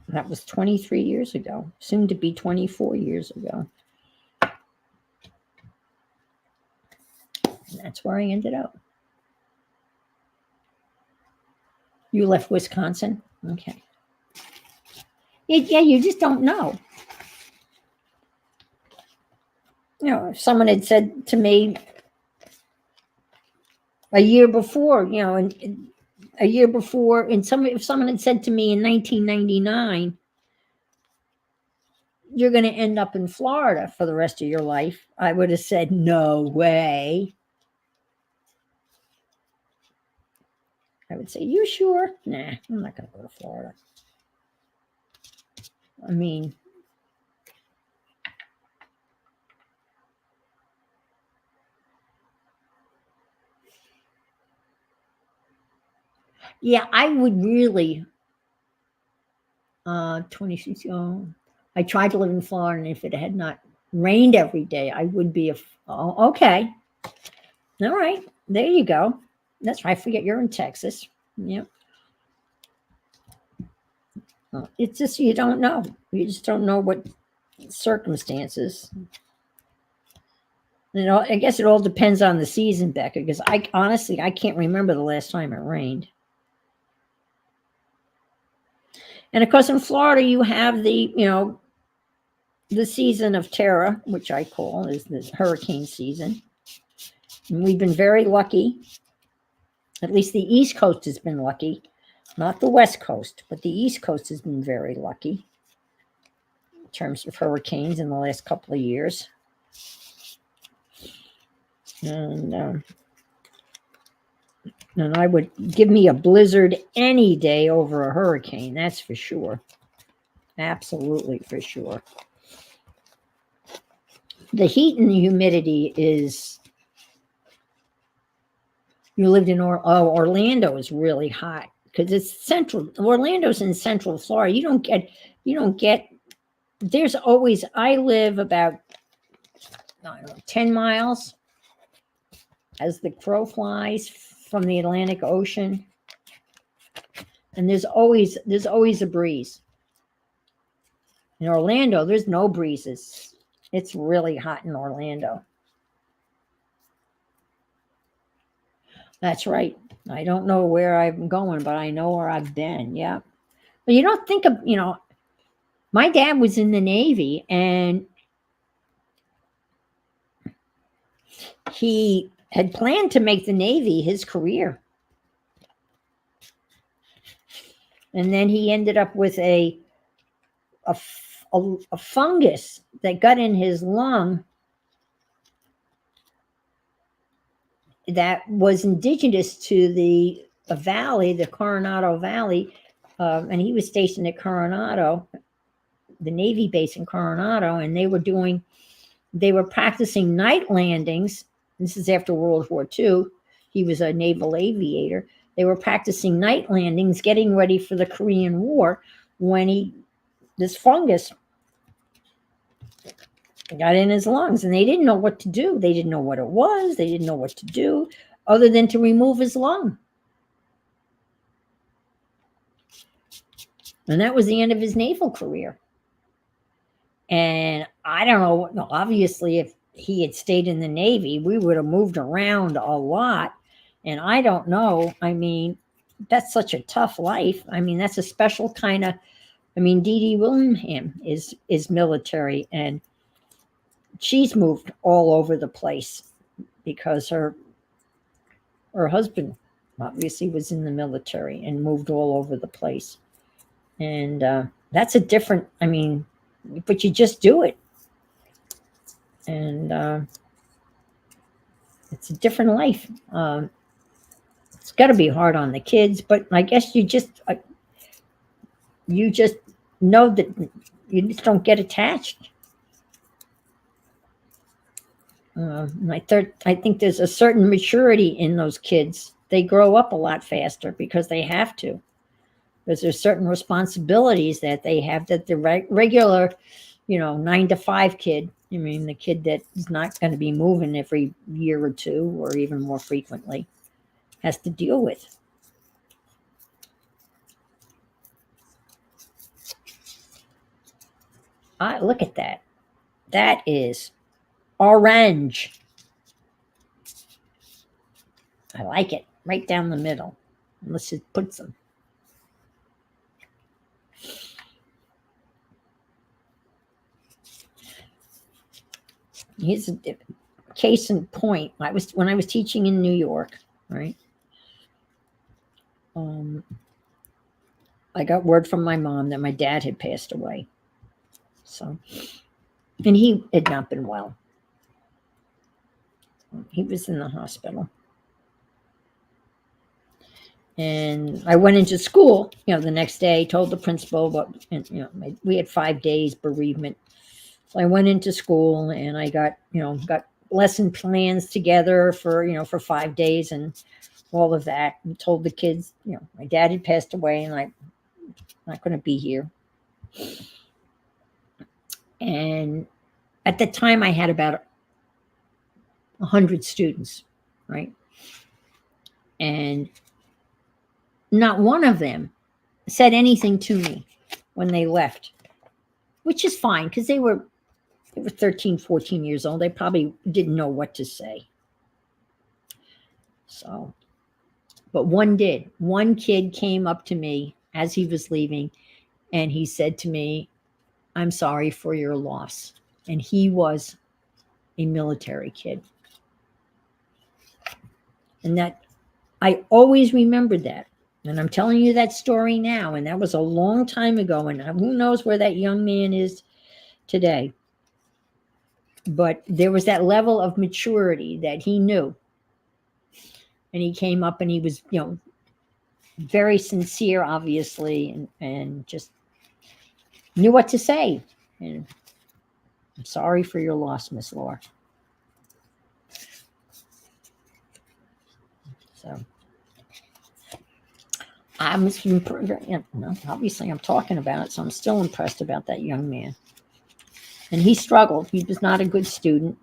that was 23 years ago, soon to be 24 years ago. And that's where I ended up. You left Wisconsin? Okay. Yeah, you just don't know. You know, if someone had said to me a year before, you know, and a year before, if someone had said to me in 1999, you're going to end up in Florida for the rest of your life, I would have said, no way. I would say, you sure? Nah, I'm not going to go to Florida. I mean, yeah, I would really, 26, I tried to live in Florida, and if it had not rained every day, I would be okay. All right, there you go. That's right. I forget you're in Texas. Yep. It's just, you don't know. You just don't know what circumstances. You know, I guess it all depends on the season, Becca, because I can't remember the last time it rained. And of course, in Florida, you have the season of terror, which I call is the hurricane season. And we've been very lucky. At least the East Coast has been lucky. Not the West Coast, but the East Coast has been very lucky in terms of hurricanes in the last couple of years. And I would give me a blizzard any day over a hurricane. That's for sure. Absolutely for sure. The heat and the humidity is. You lived in Orlando is really hot because it's central. Orlando's in central Florida. You don't get. There's always. I live about 10 miles as the crow flies from the Atlantic Ocean, and there's always a breeze. In Orlando, there's no breezes. It's really hot in Orlando. That's right. I don't know where I'm going, but I know where I've been. Yeah. But you don't think of, my dad was in the Navy and he had planned to make the Navy his career. And then he ended up with a, a fungus that got in his lung that was indigenous to the valley, the Coronado Valley. And he was stationed at Coronado, the Navy base in Coronado, and they were practicing night landings. This is after World War II. He was a naval aviator. They were practicing night landings, getting ready for the Korean War, when this fungus got in his lungs, and they didn't know what to do. They didn't know what it was. They didn't know what to do other than to remove his lung. And that was the end of his naval career. And I don't know, obviously, if he had stayed in the Navy, we would have moved around a lot. And I don't know. I mean, that's such a tough life. I mean, that's a special kind of, Dee Dee Willingham is military, and she's moved all over the place because her husband obviously was in the military and moved all over the place. And that's a different, but you just do it. And it's a different life. It's got to be hard on the kids, but I guess you just know that you just don't get attached. I think there's a certain maturity in those kids. They grow up a lot faster because they have to. Because there's certain responsibilities that they have that the regular, 9 to 5 kid, the kid that is not going to be moving every year or two or even more frequently, has to deal with. Look at that. That is orange. I like it. Right down the middle. Let's just put some. Here's a case in point. When I was teaching in New York, right? I got word from my mom that my dad had passed away. So, and he had not been well. He was in the hospital. And I went into school, the next day, told the principal, we had 5 days bereavement. So I went into school and I got lesson plans together for 5 days and all of that, and told the kids, my dad had passed away and I'm not going to be here. And at the time I had about 100 students, right? And not one of them said anything to me when they left, which is fine because they were 13, 14 years old. They probably didn't know what to say. So, but one did. One kid came up to me as he was leaving and he said to me, "I'm sorry for your loss." And he was a military kid. And that, I always remembered that. And I'm telling you that story now. And that was a long time ago. And who knows where that young man is today. But there was that level of maturity that he knew. And he came up and he was, very sincere, obviously, and just knew what to say. And I'm sorry for your loss, Miss Laura. So obviously I'm talking about it, so I'm still impressed about that young man. And he struggled. He was not a good student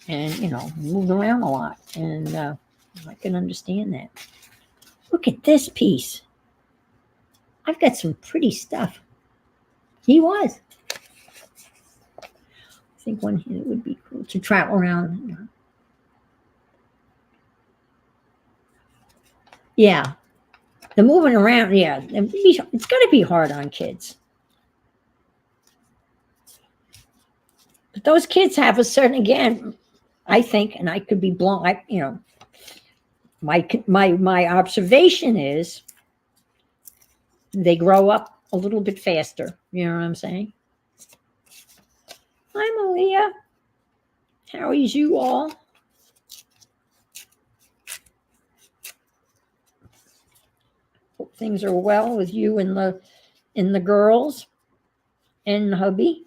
and, moved around a lot. And I can understand that. Look at this piece. I've got some pretty stuff. He was. think one hand it would be cool to travel around. Yeah, the moving around. Yeah, it's got to be hard on kids. But those kids have a certain, again, I think, and I could be blown. My observation is they grow up a little bit faster. You know what I'm saying? Hi, Malia. How is you all? Hope things are well with you and the girls and hubby.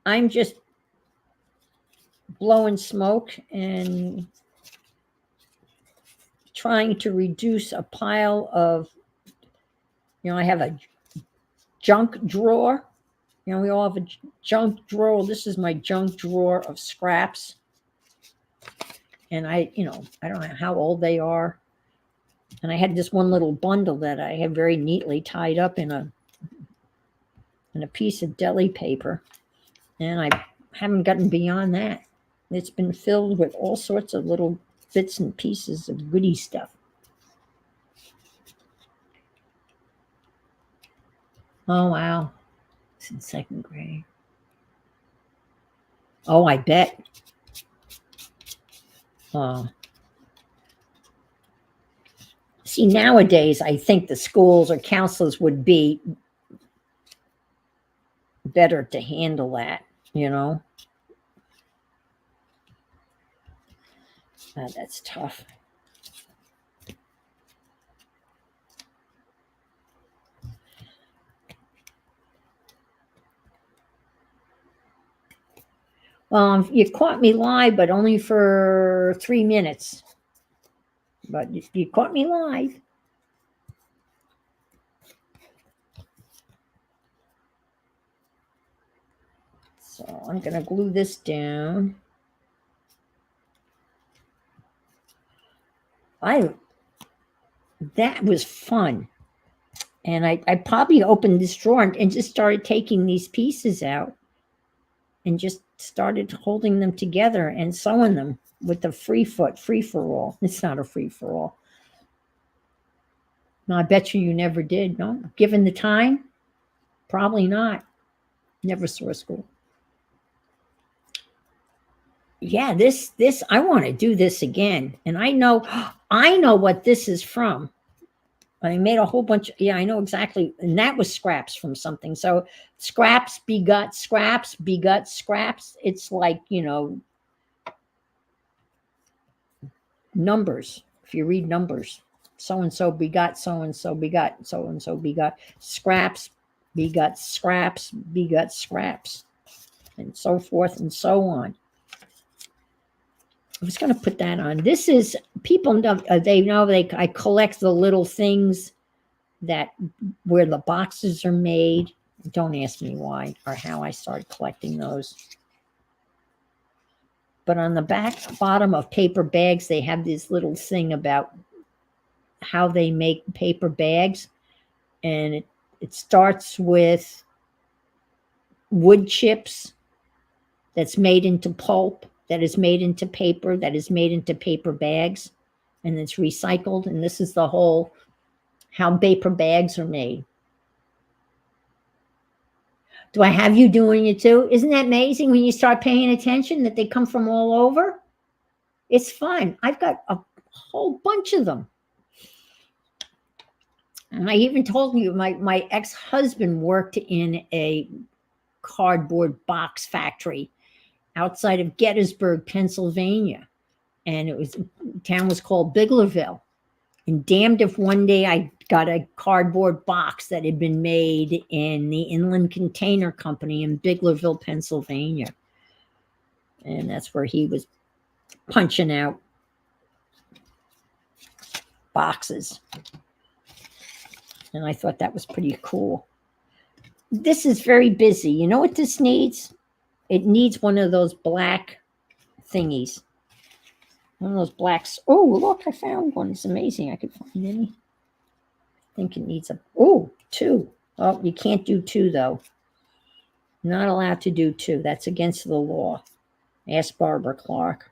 I'm just blowing smoke and trying to reduce a pile of, I have a junk drawer. We all have a junk drawer. This is my junk drawer of scraps. And I don't know how old they are. And I had this one little bundle that I had very neatly tied up in a piece of deli paper. And I haven't gotten beyond that. It's been filled with all sorts of little bits and pieces of goody stuff. Oh, wow. It's in second grade. Oh, I bet. See, nowadays, I think the schools or counselors would be better to handle that, That's tough. Well, you caught me live, but only for 3 minutes. But you caught me live. So I'm going to glue this down. That was fun. And I probably opened this drawer and just started taking these pieces out and just started holding them together and sewing them with the free for all. It's not a free for all. No, I bet you never did. No, given the time, probably not. Never saw a school. Yeah, this I want to do this again, and I know what this is from. I made a whole bunch. I know exactly, and that was scraps from something. So scraps begot scraps begot scraps. It's like numbers. If you read numbers, so and so begot so and so begot so and so begot scraps begot scraps begot scraps, and so forth and so on. I was going to put that on. This is, people know, I collect the little things that where the boxes are made. Don't ask me why or how I started collecting those. But on the bottom of paper bags, they have this little thing about how they make paper bags. And it starts with wood chips that's made into pulp, that is made into paper, that is made into paper bags, and it's recycled. And this is the whole how paper bags are made. Do I have you doing it too? Isn't that amazing when you start paying attention that they come from all over? It's fun. I've got a whole bunch of them. And I even told you my ex-husband worked in a cardboard box factory outside of Gettysburg, Pennsylvania. And the town was called Biglerville. And damned if one day I got a cardboard box that had been made in the Inland Container Company in Biglerville, Pennsylvania. And that's where he was punching out boxes. And I thought that was pretty cool. This is very busy. You know what this needs? It needs one of those black thingies. One of those blacks. Oh, look, I found one. It's amazing. I could find any. I think it needs two. Oh, you can't do two, though. Not allowed to do two. That's against the law. Ask Barbara Clark.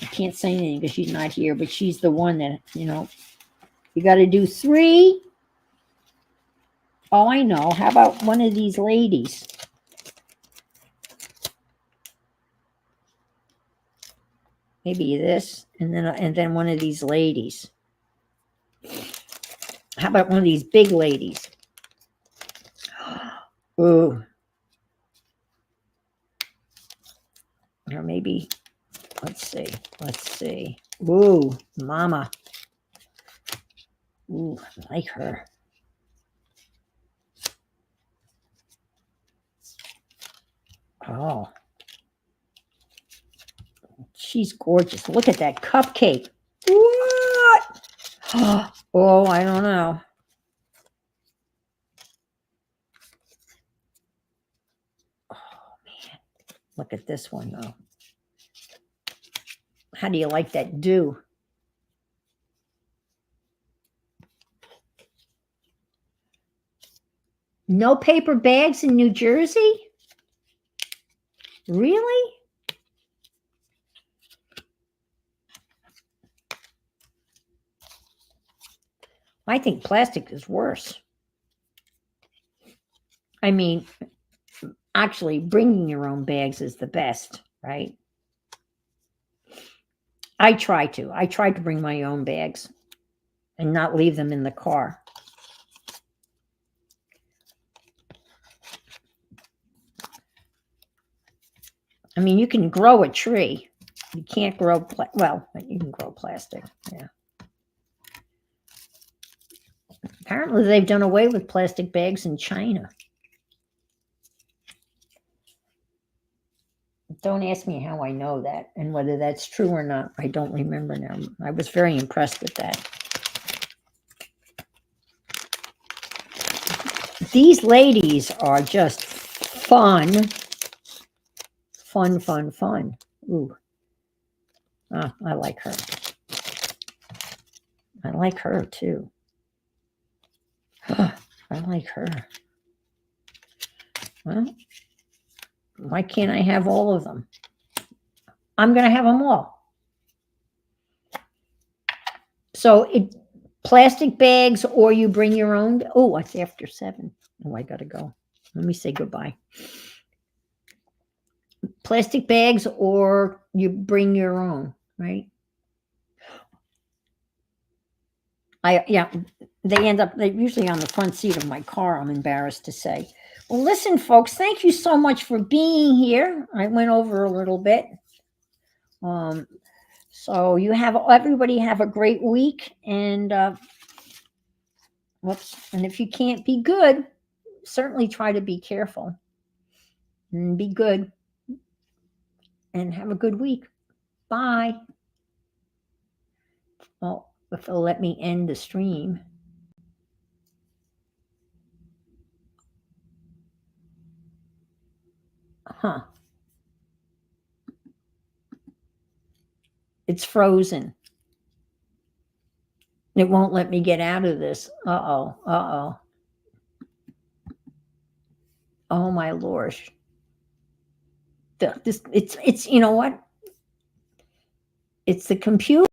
I can't say anything because she's not here, but she's the one that, you got to do three. Oh, I know. How about one of these ladies? Maybe this, and then one of these ladies. How about one of these big ladies? Ooh. Or maybe, let's see. Ooh, mama. Ooh, I like her. Oh. She's gorgeous. Look at that cupcake. What? Oh, I don't know. Oh, man. Look at this one, though. How do you like that dew? No paper bags in New Jersey? Really? I think plastic is worse. I mean, actually, bringing your own bags is the best, right? I try to bring my own bags and not leave them in the car. I mean, you can grow a tree. You can't grow, well, you can grow plastic, yeah. Apparently, they've done away with plastic bags in China. Don't ask me how I know that and whether that's true or not. I don't remember now. I was very impressed with that. These ladies are just fun. Fun. Ooh. Ah, I like her. I like her too. I like her. Well, why can't I have all of them? I'm going to have them all. So plastic bags or you bring your own. Oh, it's after 7. Oh, I got to go. Let me say goodbye. Plastic bags or you bring your own, right? They're usually on the front seat of my car, I'm embarrassed to say. Well, listen, folks, thank you so much for being here. I went over a little bit. So everybody have a great week, and and if you can't be good, certainly try to be careful and be good and have a good week. Bye. Well, if they'll let me end the stream. Huh. It's frozen. It won't let me get out of this. Uh-oh. Oh my Lord. It's you know what? It's the computer.